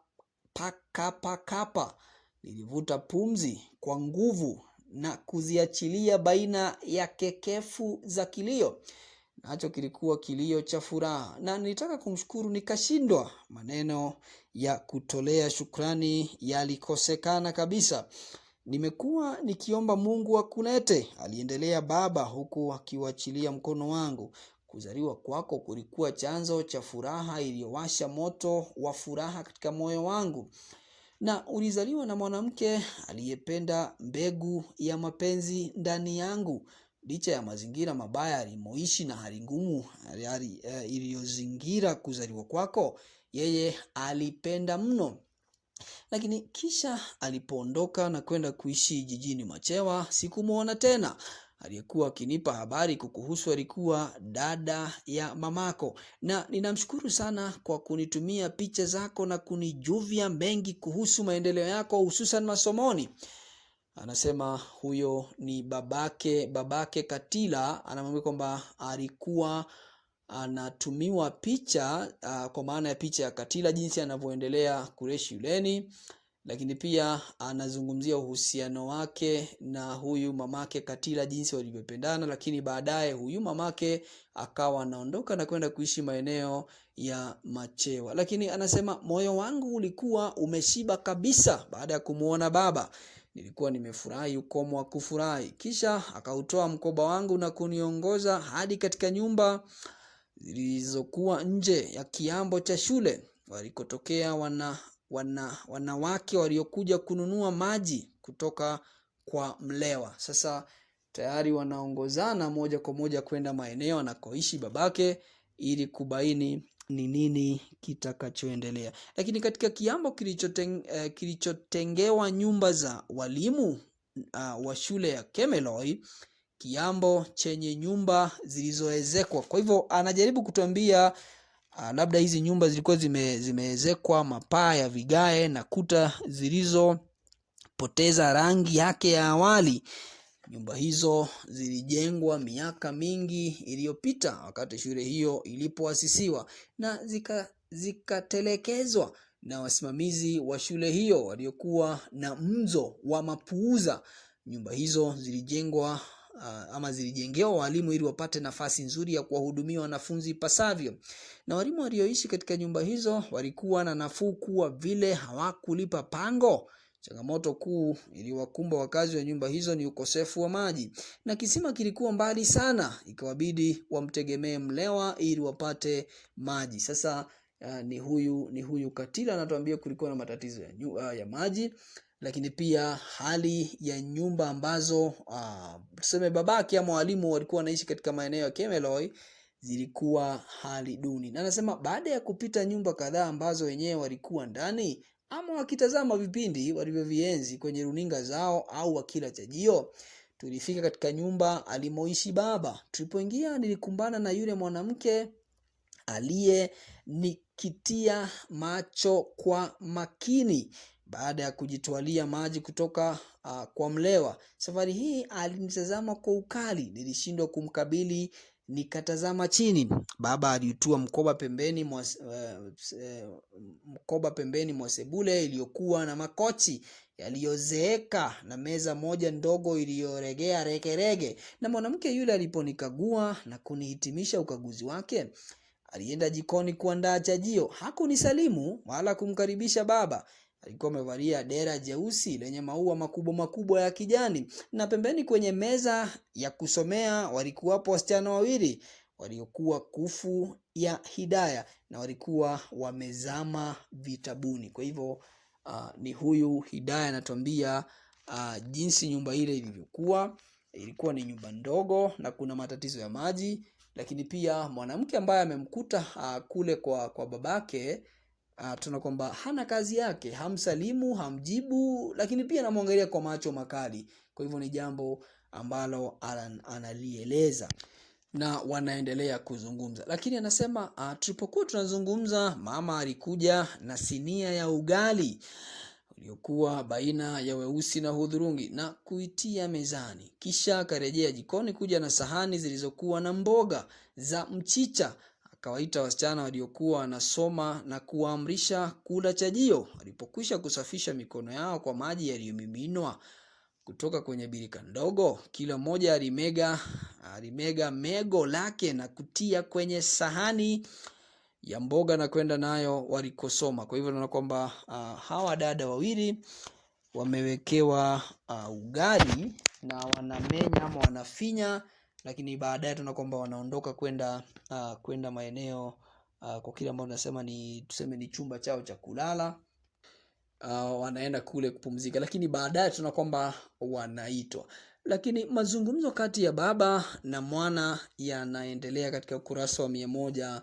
[SPEAKER 1] pakapa. Nilivuta pumzi kwa nguvu na kuziachilia baina ya kekefu za kilio. Nacho kilikuwa kilio cha furaha, na nilitaka kumshukuru nikashindwa. Maneno ya kutolea shukrani yalikosekana kabisa. Nimekuwa nikiomba Mungu akulete, aliendelea baba huku akiuachilia mkono wangu. Kuzaliwa kwako kulikuwa chanzo cha furaha iliyowasha moto wa furaha katika moyo wangu. Na ulizaliwa na mwanamke aliyependa mbegu ya mapenzi ndani yangu. Licha ya mazingira mabaya alimoishi na hali ngumu iliyozingira kuzaliwa kwako, yeye alipenda mno. Lakini kisha alipoondoka na kwenda kuishi jijini Machewa, sikumuona tena. Aliyekuwa akinipa habari kukuhusu alikuwa dada ya mamako, na ninamshukuru sana kwa kunitumia picha zako na kunijuvia mengi kuhusu maendeleo yako, hususan masomoni. Anasema huyo ni babake Katila. Anamwambia kwamba alikuwa anatumiwa picha kwa maana ya picha ya Katila jinsi anavyoendelea kule shuleni, lakini pia anazungumzia uhusiano wake na huyu mamake Katila jinsi walivyopendana, lakini baadaye huyu mamake akawa anaondoka na kwenda kuishi maeneo ya Machewa. Lakini anasema moyo wangu ulikuwa umeshiba kabisa baada ya kumuona baba. Nilikuwa nimefurahi ukomo wa kufurahi. Kisha akautoa mkoba wangu na kuniongoza hadi katika nyumba zilizokuwa nje ya kiambo cha shule, walikotokea wanawake waliokuja kununua maji kutoka kwa mlewa. Sasa tayari wanaongozana moja kwa moja kwenda maeneo anakoishi babake ili kubaini ni nini kitakachoendelea. Lakini katika kiambo kilichotengewa nyumba za walimu wa shule ya Kemeloi, kiambo chenye nyumba zilizoezekwa. Kwa hivyo anajaribu kutuambia labda hizi nyumba zilikuwa zimeezekwa mapaa ya vigae na kuta zilizopoteza rangi yake ya awali. Nyumba hizo zilijengwa miaka mingi iliyopita wakati shule hiyo ilipoasisiwa, na zikatelekezwa na wasimamizi wa shule hiyo waliokuwa na mzo wa mapuuza. Nyumba hizo zilijengewa walimu ili wapate nafasi nzuri ya kuwahudumia wanafunzi ipasavyo. Na walimu walioishi katika nyumba hizo walikuwa na nafuu kuwa vile hawakulipa pango. Changamoto kuu iliwakumba wakazi wa nyumba hizo ni ukosefu wa maji, na kisima kilikuwa mbali sana, ikawabidi wamtegemee mlewa ili wapate maji. Sasa ni huyu Katila anatuambia kulikuwa na matatizo ya maji, lakini pia hali ya nyumba ambazo tuseme babake ama walimu walikuwa wanaishi katika maeneo ya Kemeloi zilikuwa hali duni. Na anasema baada ya kupita nyumba kadhaa ambazo wenyewe walikuwa ndani ama wakitazama vipindi walivyovienzi kwenye runinga zao au wakila chajio, tulifika katika nyumba alimoishi baba. Tulipoingia nilikumbana na yule mwanamke aliyenikitia macho kwa makini baada ya kujitwalia maji kutoka kwa mlewa. Safari hii alinitazama kwa ukali, nilishindwa kumkabili, nikatazama chini. Baba aliutua mkoba pembeni mwa sebule iliyokuwa na makochi yaliyozeeka na meza moja ndogo iliyoregea regerege. Na mwanamke yule aliponikagua na kunihitimisha ukaguzi wake, alienda jikoni kuandaa chajio. Hakunisalimu wala kumkaribisha baba. Alikuwa amevalia dera jeusi lenye maua makubwa ya kijani, na pembeni kwenye meza ya kusomea walikuwapo wasichana wawili waliokuwa kufu ya hidaya na walikuwa wamezama vitabuni. Kwa hivyo ni huyu Hidaya anatuambia jinsi nyumba ile ilivyokuwa. Ilikuwa ni nyumba ndogo na kuna matatizo ya maji, lakini pia mwanamke ambaye amemkuta kule kwa babake, tuna kwamba hana kazi yake, hamsalimu, hamjibu, lakini pia anamwangalia kwa macho makali. Kwa hivyo ni jambo ambalo analieleza na wanaendelea kuzungumza. Lakini anasema tulipokuwa tunazungumza, mama alikuja na sinia ya ugali uliokuwa baina ya weusi na hudhurungi na kuitia mezani. Kisha akarejea jikoni kuja na sahani zilizokuwa na mboga za mchicha. akawaita wasichana waliokuwa wanasoma na kuwaamrisha kula chajio. Walipokwisha kusafisha mikono yao kwa maji yaliyomiminwa kutoka kwenye birika ndogo, kila mmoja alimega mego lake na kutia kwenye sahani ya mboga na kwenda nayo walikosoma. Kwa hivyo tunaona kwamba hawa dada wawili wamewekewa ugali na wanamenya ama wanafinya, lakini baadaye tunaona kwamba wanaondoka kwenda maeneo kwa kile ambao tunasema ni chumba chao cha kulala. Wanaenda kule kupumzika, lakini baadaye tunaona kwamba wanaitwa. Lakini mazungumzo kati ya baba na mwana yanaendelea katika ukurasa wa 108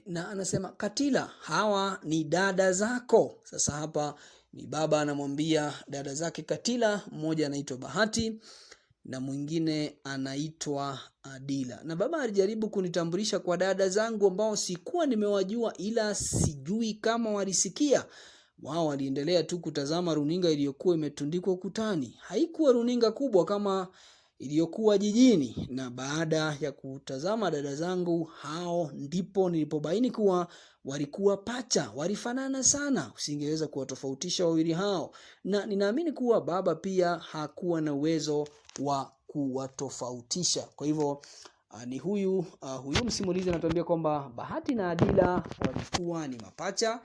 [SPEAKER 1] na anasema, Katila, hawa ni dada zako. Sasa hapa ni baba anamwambia dada zake Katila, mmoja anaitwa Bahati na mwingine anaitwa Adila. Na baba alijaribu kunitambulisha kwa dada zangu ambao sikuwa nimewajua, ila sijui kama walisikia. Wao waliendelea tu kutazama runinga iliyokuwa imetundikwa ukutani. Haikuwa runinga kubwa kama iliyokuwa jijini, na baada ya kutazama dada zangu hao ndipo nilipobaini kuwa walikuwa pacha, walifanana sana, usingeweza kuwatofautisha wawili hao. Na ninaamini kuwa baba pia hakuwa na uwezo wa kuwatofautisha. Kwa hivyo ni huyu msimulizi anatuambia kwamba Bahati na Adila walikuwa ni mapacha,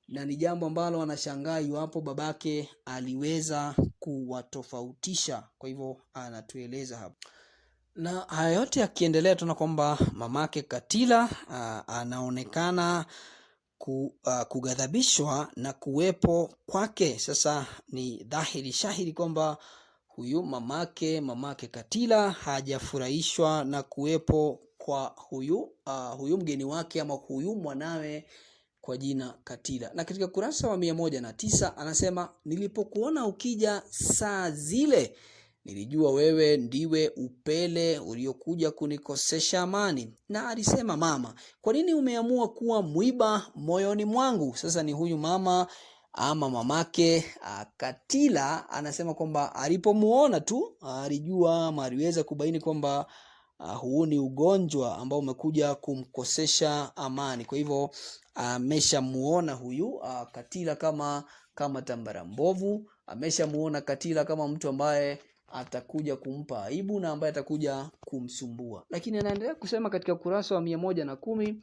[SPEAKER 1] na ni jambo ambalo anashangaa iwapo babake aliweza kuwatofautisha. Kwa hivyo anatueleza hapa. Na haya yote yakiendelea, tunaona kwamba mamake Katila anaonekana kughadhabishwa na kuwepo kwake. Sasa ni dhahiri shahiri kwamba huyu mamake Katila hajafurahishwa na kuwepo kwa huyu mgeni wake ama huyu mwanawe kwa jina Katila. Na katika kurasa wa 109 anasema, nilipokuona ukija saa zile nilijua wewe ndiwe upele uliokuja kunikosesha amani. Na alisema, mama, kwa nini umeamua kuwa mwiba moyoni mwangu? Sasa ni huyu mama ama mamake Katila anasema kwamba alipomuona tu alijua ama aliweza kubaini kwamba huu ni ugonjwa ambao umekuja kumkosesha amani. Kwa hivyo ameshamuona huyu Katila kama tambara mbovu, ameshamuona Katila kama mtu ambaye atakuja kumpa aibu na ambaye atakuja kumsumbua. Lakini anaendelea kusema katika kurasa wa 110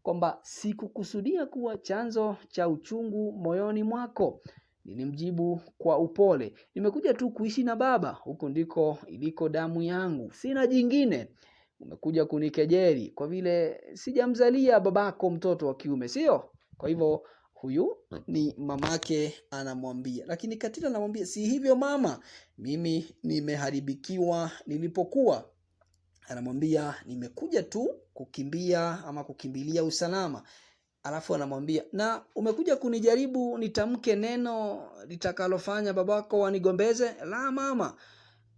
[SPEAKER 1] kwamba sikukusudia kuwa chanzo cha uchungu moyoni mwako. Nilimjibu kwa upole, nimekuja tu kuishi na baba, huko ndiko iliko damu yangu, sina jingine. Umekuja kunikejeli kwa vile sijamzalia babako mtoto wa kiume, sio? Kwa hivyo huyu ni mamake anamwambia. Lakini Katila anamwambia, si hivyo mama, mimi nimeharibikiwa nilipokuwa. Anamwambia, nimekuja tu kukimbilia usalama. Alafu anamwambia, na umekuja kunijaribu nitamke neno litakalofanya babako wanigombeze? La mama,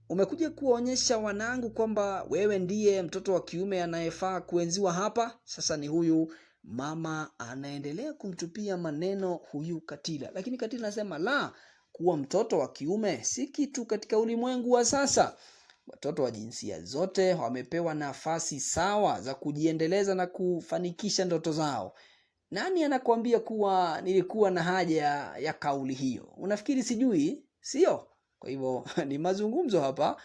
[SPEAKER 1] umekuja kuonyesha wanangu kwamba wewe ndiye mtoto wa kiume anayefaa kuenziwa hapa. Sasa ni huyu mama anaendelea kumtupia maneno huyu Katila. Lakini Katila anasema, la, kuwa mtoto wa kiume si kitu katika ulimwengu wa sasa. Watoto wa jinsia zote wamepewa nafasi sawa za kujiendeleza na kufanikisha ndoto zao. Nani anakuambia kuwa nilikuwa na haja ya kauli hiyo? Unafikiri sijui? Sio? Kwa hivyo ni mazungumzo hapa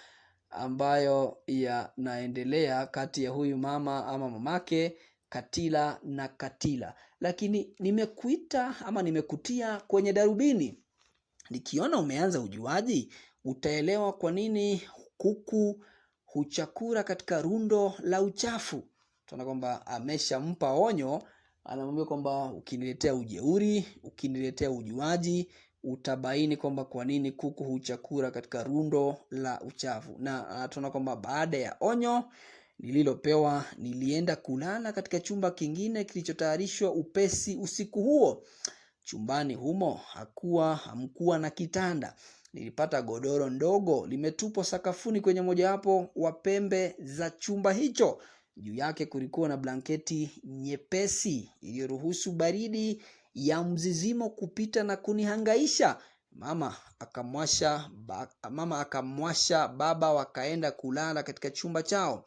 [SPEAKER 1] ambayo yanaendelea kati ya huyu mama ama mamake Katila na Katila. Lakini nimekutia kwenye darubini. Nikiona umeanza ujuaji, utaelewa kwa nini kuku huchakura katika rundo la uchafu. Tunaona kwamba ameshampa onyo, anamwambia kwamba ukiniletea ujeuri, ukiniletea ujuaji, utabaini kwamba kwa nini kuku huchakura katika rundo la uchafu. Na tunaona kwamba baada ya onyo nililopewa, nilienda kulala katika chumba kingine kilichotayarishwa upesi usiku huo. Chumbani humo hamkuwa na kitanda. Nilipata godoro ndogo limetupwa sakafuni kwenye mojawapo wa pembe za chumba hicho. Juu yake kulikuwa na blanketi nyepesi iliyoruhusu baridi ya mzizimo kupita na kunihangaisha. Mama akamwasha baba wakaenda kulala katika chumba chao.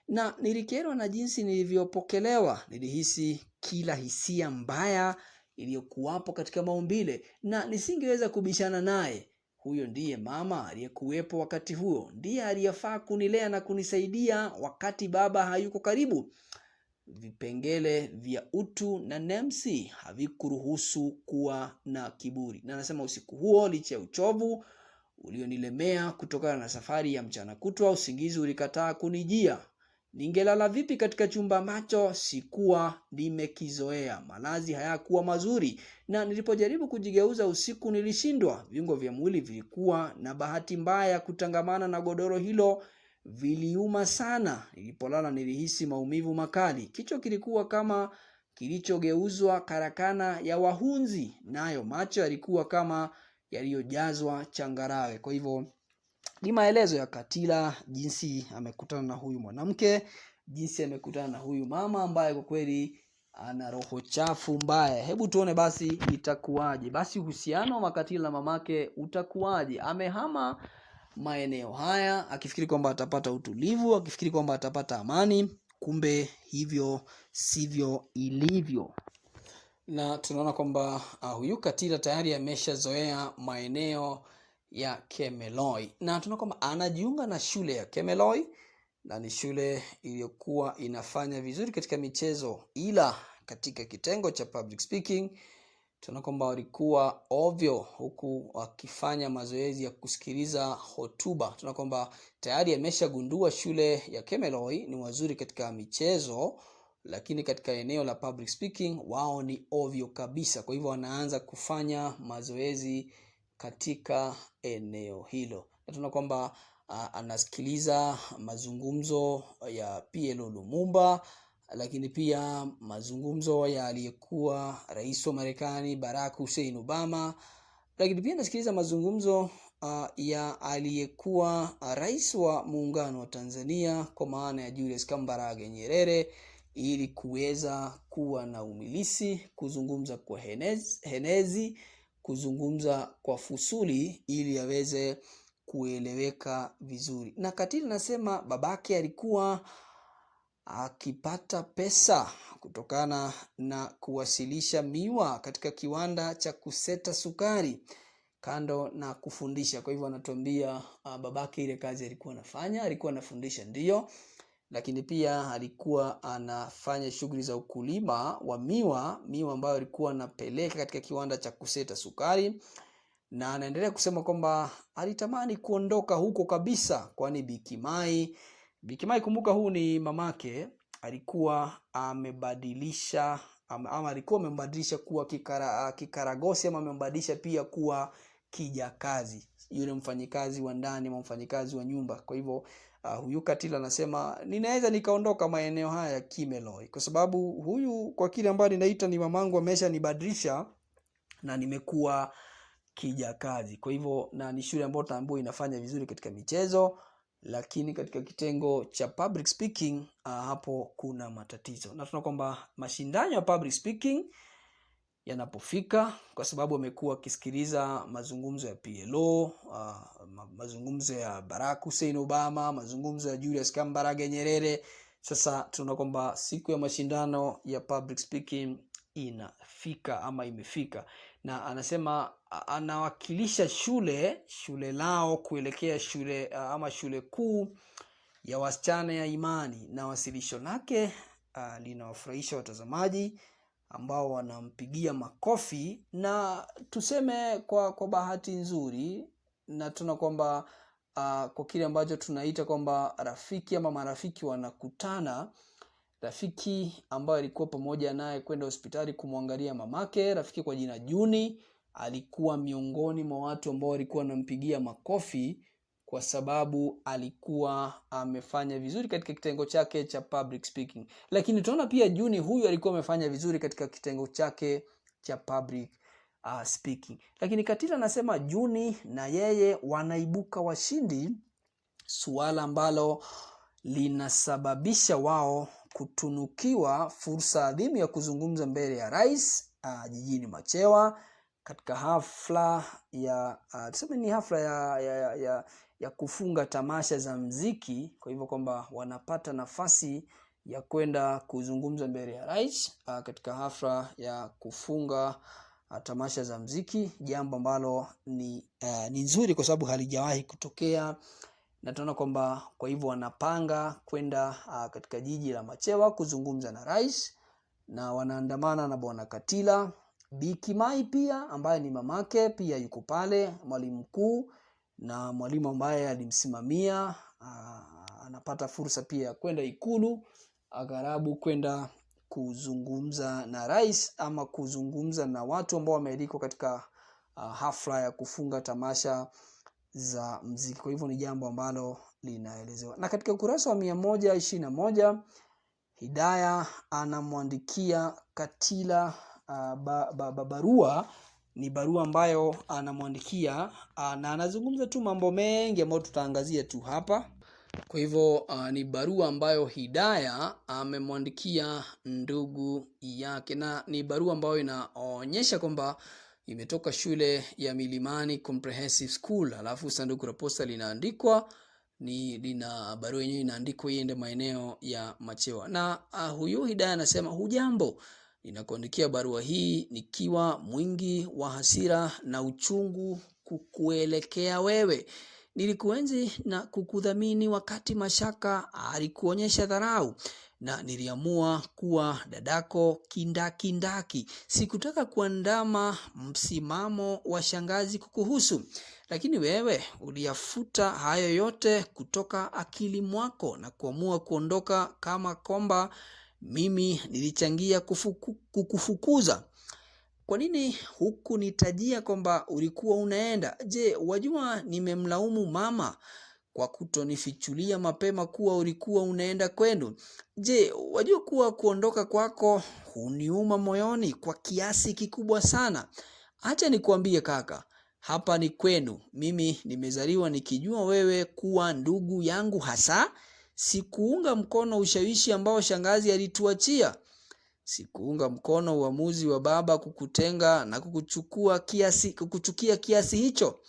[SPEAKER 1] na nilikerwa na jinsi nilivyopokelewa. Nilihisi kila hisia mbaya iliyokuwapo katika maumbile na nisingeweza kubishana naye. Huyo ndiye mama aliyekuwepo wakati huo, ndiye aliyefaa kunilea na kunisaidia wakati baba hayuko karibu. Vipengele vya utu na nemsi havikuruhusu kuwa na kiburi. Na anasema usiku huo, licha ya uchovu ulionilemea kutokana na safari ya mchana kutwa, usingizi ulikataa kunijia. Ningelala vipi katika chumba ambacho sikuwa nimekizoea? Malazi hayakuwa mazuri na nilipojaribu kujigeuza usiku nilishindwa. Viungo vya mwili vilikuwa na bahati mbaya kutangamana na godoro hilo, viliuma sana. Nilipolala nilihisi maumivu makali. Kichwa kilikuwa kama kilichogeuzwa karakana ya wahunzi, nayo macho yalikuwa kama yaliyojazwa changarawe. Kwa hivyo ni maelezo ya Katila, jinsi amekutana na huyu mwanamke, jinsi amekutana na huyu mama ambaye kwa kweli ana roho chafu mbaya. Hebu tuone basi itakuwaje. Basi uhusiano wa Katila na mamake utakuwaje? Amehama maeneo haya akifikiri kwamba atapata utulivu, akifikiri kwamba atapata amani, kumbe hivyo sivyo ilivyo. Na tunaona kwamba huyu Katila tayari ameshazoea maeneo ya Kemeloi, na tunaona kwamba anajiunga na shule ya Kemeloi, na ni shule iliyokuwa inafanya vizuri katika michezo, ila katika kitengo cha public speaking tunaona kwamba walikuwa ovyo, huku wakifanya mazoezi ya kusikiliza hotuba. Tunaona kwamba tayari ameshagundua shule ya Kemeloi ni wazuri katika michezo, lakini katika eneo la public speaking wao ni ovyo kabisa. Kwa hivyo wanaanza kufanya mazoezi katika eneo hilo. Na tunaona kwamba anasikiliza mazungumzo ya PLO Lumumba, lakini pia mazungumzo ya aliyekuwa rais wa Marekani Barack Hussein Obama, lakini pia anasikiliza mazungumzo ya aliyekuwa rais wa muungano wa Tanzania kwa maana ya Julius Kambarage Nyerere, ili kuweza kuwa na umilisi, kuzungumza kwa henezi, kuzungumza kwa fusuli ili aweze kueleweka vizuri. Na Katila nasema babake alikuwa akipata pesa kutokana na kuwasilisha miwa katika kiwanda cha kuseta sukari kando na kufundisha. Kwa hivyo anatuambia babake ile kazi alikuwa anafanya, alikuwa anafundisha ndio, lakini pia alikuwa anafanya shughuli za ukulima wa miwa ambayo alikuwa anapeleka katika kiwanda cha kuseta sukari. Na anaendelea kusema kwamba alitamani kuondoka huko kabisa, kwani Bikimai, kumbuka huu ni mamake, alikuwa amebadilisha ama alikuwa amembadilisha kuwa kikaragosi, ama amembadilisha pia kuwa kijakazi, yule mfanyikazi wa ndani ama mfanyikazi wa nyumba. Kwa hivyo huyu Katila anasema ninaweza nikaondoka maeneo haya ya Kemeloi kwa sababu huyu, kwa kile ambacho ninaita ni mamangu, amesha nibadilisha na nimekuwa kijakazi. Kwa hivyo na ni shule ambayo tambua inafanya vizuri katika michezo, lakini katika kitengo cha public speaking hapo kuna matatizo. Na tunaona kwamba mashindano ya public speaking yanapofika, kwa sababu amekuwa akisikiliza mazungumzo ya PLO, mazungumzo ya Barack Hussein Obama, mazungumzo ya Julius Kambarage Nyerere, sasa tunaona kwamba siku ya mashindano ya public speaking inafika ama imefika. Na anasema anawakilisha shule lao kuelekea shule kuu ya wasichana ya Imani, na wasilisho lake linawafurahisha watazamaji ambao wanampigia makofi. Na tuseme kwa bahati nzuri, na tuna kwamba kwa kile ambacho tunaita kwamba rafiki ama marafiki wanakutana. Rafiki ambaye alikuwa pamoja naye kwenda hospitali kumwangalia mamake, rafiki kwa jina Juni, alikuwa miongoni mwa watu ambao walikuwa wanampigia makofi kwa sababu alikuwa amefanya vizuri katika kitengo chake cha public speaking. Lakini tunaona pia Juni huyu alikuwa amefanya vizuri katika kitengo chake cha public speaking. Lakini Katila anasema Juni na yeye wanaibuka washindi, suala ambalo linasababisha wao kutunukiwa fursa adhimu ya kuzungumza mbele ya rais jijini Machewa katika hafla ya tuseme ni hafla ya kufunga tamasha za mziki. Kwa hivyo kwamba wanapata nafasi ya kwenda kuzungumza mbele ya rais katika hafla ya kufunga tamasha za mziki, jambo ambalo ni nzuri kwa sababu halijawahi kutokea. Na tunaona kwamba kwa hivyo wanapanga kwenda katika jiji la Machewa kuzungumza na rais, na wanaandamana na Bwana Katila. Bi Kimai pia ambaye ni mamake pia yuko pale, mwalimu mkuu na mwalimu ambaye alimsimamia anapata fursa pia ya kwenda Ikulu aghalabu kwenda kuzungumza na rais ama kuzungumza na watu ambao wamealikwa katika hafla ya kufunga tamasha za mziki. Kwa hivyo ni jambo ambalo linaelezewa. Na katika ukurasa wa 121 Hidaya anamwandikia Katila barua. Ni barua ambayo anamwandikia na anazungumza tu mambo mengi ambayo tutaangazia tu hapa. Kwa hivyo ni barua ambayo Hidaya amemwandikia ndugu yake, na ni barua ambayo inaonyesha kwamba imetoka shule ya Milimani Comprehensive School, alafu sanduku la posta linaandikwa lina barua yenyewe inaandikwa iende maeneo ya Machewa. Na huyu Hidaya anasema, hujambo, ninakuandikia barua hii nikiwa mwingi wa hasira na uchungu kukuelekea wewe. Nilikuenzi na kukudhamini wakati Mashaka alikuonyesha dharau, na niliamua kuwa dadako kindaki. Sikutaka kuandama msimamo wa shangazi kukuhusu, lakini wewe uliyafuta hayo yote kutoka akili mwako na kuamua kuondoka kama kwamba mimi nilichangia kukufukuza. Kwa nini hukunitajia kwamba ulikuwa unaenda? Je, wajua nimemlaumu mama kwa kutonifichulia mapema kuwa ulikuwa unaenda kwenu? Je, wajua kuwa kuondoka kwako huniuma moyoni kwa kiasi kikubwa sana? Acha nikuambie kaka, hapa ni kwenu. Mimi nimezaliwa nikijua wewe kuwa ndugu yangu hasa. Sikuunga mkono ushawishi ambao shangazi alituachia. Sikuunga mkono uamuzi wa baba kukutenga na kukuchukia kiasi hicho.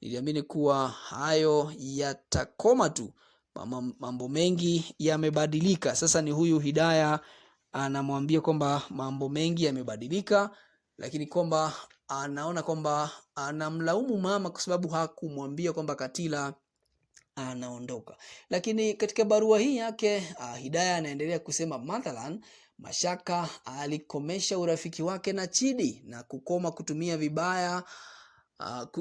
[SPEAKER 1] Niliamini kuwa hayo yatakoma tu. Mambo mengi yamebadilika. Sasa ni huyu Hidaya anamwambia kwamba mambo mengi yamebadilika, lakini kwamba anaona kwamba anamlaumu mama kwa sababu hakumwambia kwamba Katila anaondoka. Lakini katika barua hii yake Hidaya anaendelea kusema, mathalan, Mashaka alikomesha urafiki wake na Chidi na kukoma kutumia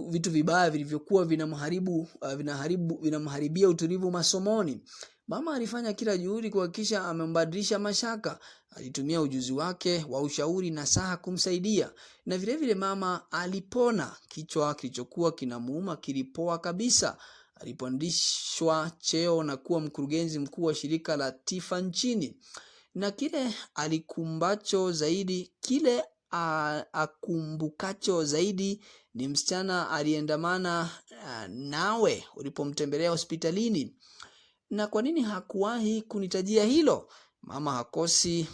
[SPEAKER 1] vitu vibaya vilivyokuwa vinamharibia utulivu masomoni. Mama alifanya kila juhudi kuhakikisha amembadilisha Mashaka. Alitumia ujuzi wake wa ushauri na saha kumsaidia, na vile vile mama alipona. Kichwa kilichokuwa kinamuuma kilipoa kabisa. Alipandishwa cheo na kuwa mkurugenzi mkuu wa shirika la Tifa nchini. Na kile akumbukacho zaidi ni msichana aliendamana nawe ulipomtembelea hospitalini. Na kwa nini hakuwahi kunitajia hilo? Mama hakosi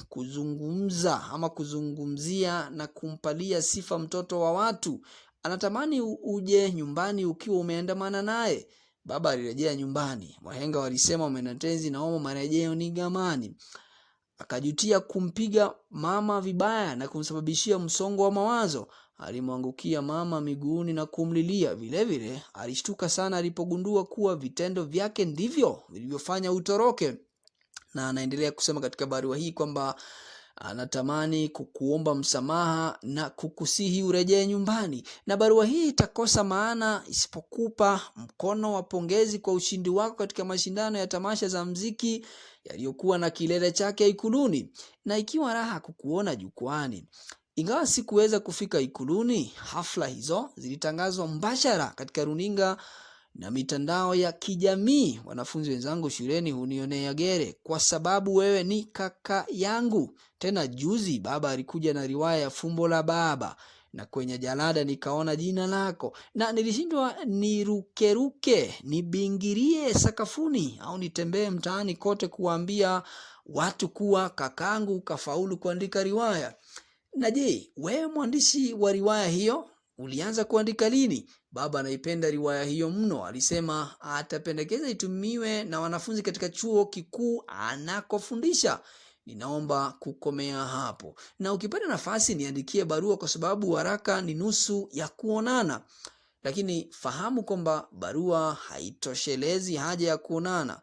[SPEAKER 1] kuzungumzia na kumpalia sifa mtoto wa watu. Anatamani uje nyumbani ukiwa umeandamana naye. Baba alirejea nyumbani. Wahenga walisema umenatenzi na omo marejeo ni gamani. Akajutia kumpiga mama vibaya na kumsababishia msongo wa mawazo. Alimwangukia mama miguuni na kumlilia. Vile vile alishtuka sana alipogundua kuwa vitendo vyake ndivyo vilivyofanya utoroke. Na anaendelea kusema katika barua hii kwamba anatamani kukuomba msamaha na kukusihi urejee nyumbani. Na barua hii itakosa maana isipokupa mkono wa pongezi kwa ushindi wako katika mashindano ya tamasha za mziki yaliyokuwa na kilele chake Ikuluni, na ikiwa raha kukuona jukwani. Ingawa sikuweza kufika Ikuluni, hafla hizo zilitangazwa mbashara katika runinga na mitandao ya kijamii. Wanafunzi wenzangu shuleni hunionea gere kwa sababu wewe ni kaka yangu. Tena juzi baba alikuja na riwaya ya Fumbo la Baba, na kwenye jalada nikaona jina lako, na nilishindwa nirukeruke, nibingirie sakafuni au nitembee mtaani kote kuambia watu kuwa kakangu kafaulu kuandika riwaya. Na je, wewe mwandishi wa riwaya hiyo, ulianza kuandika lini? Baba anaipenda riwaya hiyo mno. Alisema atapendekeza itumiwe na wanafunzi katika chuo kikuu anakofundisha. Ninaomba kukomea hapo. Na ukipata nafasi niandikie barua kwa sababu waraka ni nusu ya kuonana. Lakini fahamu kwamba barua haitoshelezi haja ya kuonana.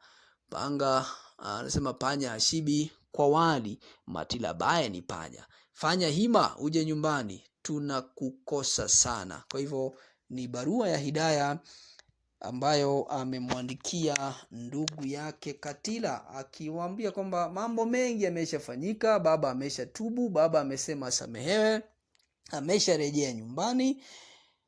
[SPEAKER 1] Anasema panya hashibi kwa wali, matila baya ni panya. Fanya hima uje nyumbani, tunakukosa sana. Kwa hivyo ni barua ya Hidaya ambayo amemwandikia ndugu yake Katila, akiwaambia kwamba mambo mengi yameshafanyika, baba ameshatubu, baba amesema asamehewe, amesharejea nyumbani,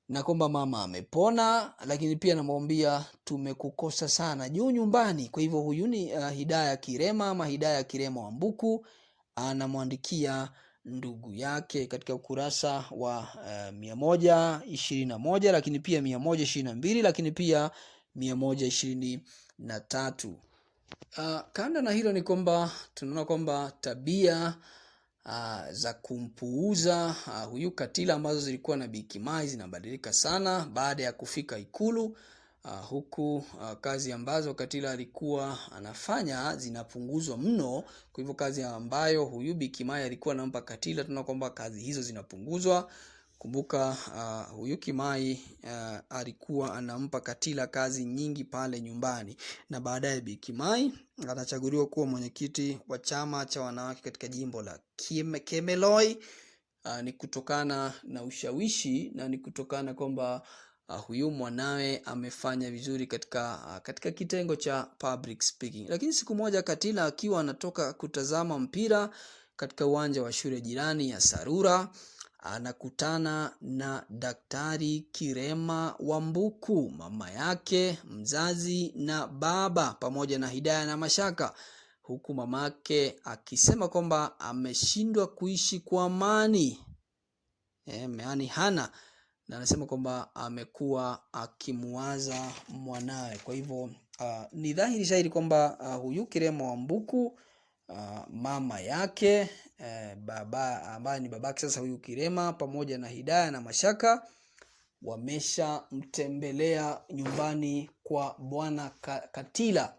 [SPEAKER 1] na kwamba mama amepona, lakini pia anamwambia tumekukosa sana juu nyumbani. Kwa hivyo huyu ni Hidaya Kirema ama Hidaya Kirema Wambuku, anamwandikia ndugu yake katika ukurasa wa 121, lakini pia 122, lakini pia 123. Kanda na hilo ni kwamba tunaona kwamba tabia za kumpuuza huyu Katila ambazo zilikuwa na Bi Kimai zinabadilika sana baada ya kufika Ikulu, huku kazi ambazo Katila alikuwa anafanya zinapunguzwa mno. Kwa hivyo kazi ambayo huyu Bi Kimai alikuwa anampa Katila, tunaona kwamba kazi hizo zinapunguzwa. Kumbuka huyu Kimai alikuwa anampa Katila kazi nyingi pale nyumbani, na baadaye Bi Kimai anachaguliwa kuwa mwenyekiti wa chama cha wanawake katika jimbo la Kemeloi. Ni kutokana na ushawishi na ni kutokana kwamba huyu mwanawe amefanya vizuri katika kitengo cha public speaking. Lakini siku moja Katila akiwa anatoka kutazama mpira katika uwanja wa shule jirani ya Sarura, anakutana na Daktari Kirema Wambuku, mama yake mzazi na baba, pamoja na Hidaya na Mashaka, huku mamake akisema kwamba ameshindwa kuishi kwa amani, yaani hana, na anasema kwamba amekuwa akimuwaza mwanawe. Kwa hivyo ni dhahiri shahiri kwamba huyu Kirema Wambuku, mama yake, baba ambaye ni babake sasa huyu Kirema, pamoja na Hidaya na Mashaka, wamesha mtembelea nyumbani kwa bwana Katila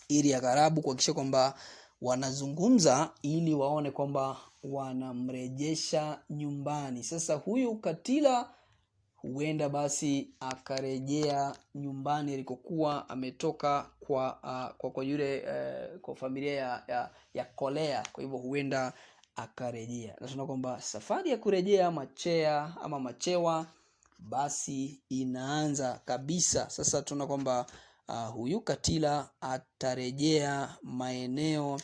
[SPEAKER 1] ili ya karabu kuhakikisha kwamba wanazungumza ili waone kwamba wanamrejesha nyumbani. Sasa huyu Katila huenda basi akarejea nyumbani alikokuwa ametoka kwa yule kwa familia ya Kolea. Kwa hivyo huenda akarejea. Na tunaona kwamba safari ya kurejea Machewa basi inaanza kabisa. Sasa tunaona kwamba huyu Katila atarejea maeneo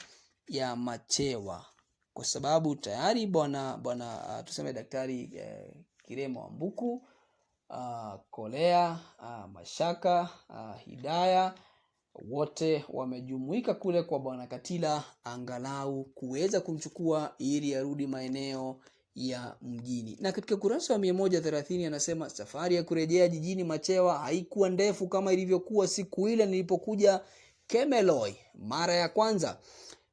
[SPEAKER 1] ya Machewa kwa sababu tayari bwana tuseme Daktari Kirema Wambuku, Kolea, Mashaka, Hidaya wote wamejumuika kule kwa bwana Katila angalau kuweza kumchukua ili arudi maeneo ya mjini. Na katika kurasa wa 130 anasema safari ya kurejea jijini Machewa haikuwa ndefu kama ilivyokuwa siku ile nilipokuja Kemeloi mara ya kwanza.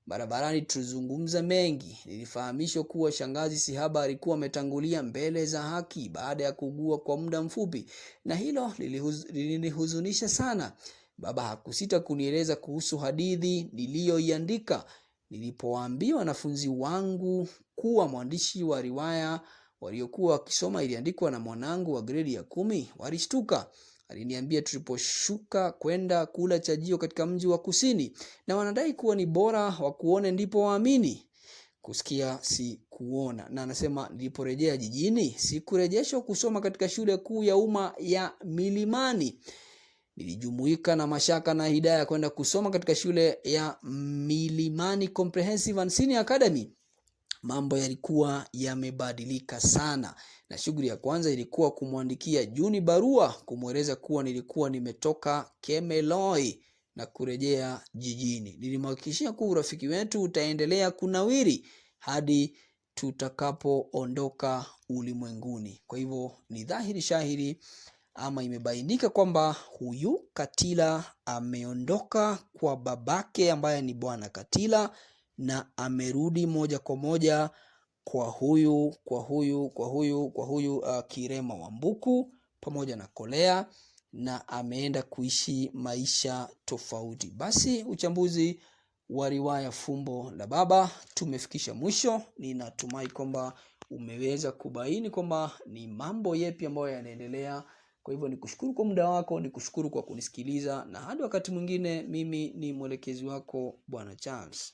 [SPEAKER 1] Barabarani tulizungumza mengi. Nilifahamishwa kuwa shangazi Sihaba alikuwa ametangulia mbele za haki baada ya kuugua kwa muda mfupi, na hilo lilinihuzunisha sana. Baba hakusita kunieleza kuhusu hadithi niliyoiandika. Nilipowaambia wanafunzi wangu kuwa mwandishi wa riwaya waliokuwa wakisoma iliandikwa na mwanangu wa gredi ya 10, walishtuka. Aliniambia tuliposhuka kwenda kula chajio katika mji wa kusini, na wanadai kuwa ni bora wa kuone ndipo waamini. Kusikia si kuona. Na anasema niliporejea jijini sikurejeshwa kusoma katika shule kuu ya umma ya Milimani. Nilijumuika na Mashaka na Hidaya kwenda kusoma katika shule ya Milimani Comprehensive and Senior Academy. Mambo yalikuwa yamebadilika sana, na shughuli ya kwanza ilikuwa kumwandikia Juni barua kumweleza kuwa nilikuwa nimetoka Kemeloi na kurejea jijini. Nilimhakikishia kuwa urafiki wetu utaendelea kunawiri hadi tutakapoondoka ulimwenguni. Kwa hivyo ni dhahiri shahiri ama imebainika kwamba huyu Katila ameondoka kwa babake ambaye ni bwana Katila na amerudi moja kwa moja kwa huyu Kirema Wambuku pamoja na Kolea, na ameenda kuishi maisha tofauti. Basi uchambuzi wa riwaya Fumbo la Baba tumefikisha mwisho. Ninatumai kwamba umeweza kubaini kwamba ni mambo yepi ambayo yanaendelea. Kwa hivyo nikushukuru kwa muda wako, nikushukuru kwa kunisikiliza, na hadi wakati mwingine, mimi ni mwelekezi wako Bwana Charles.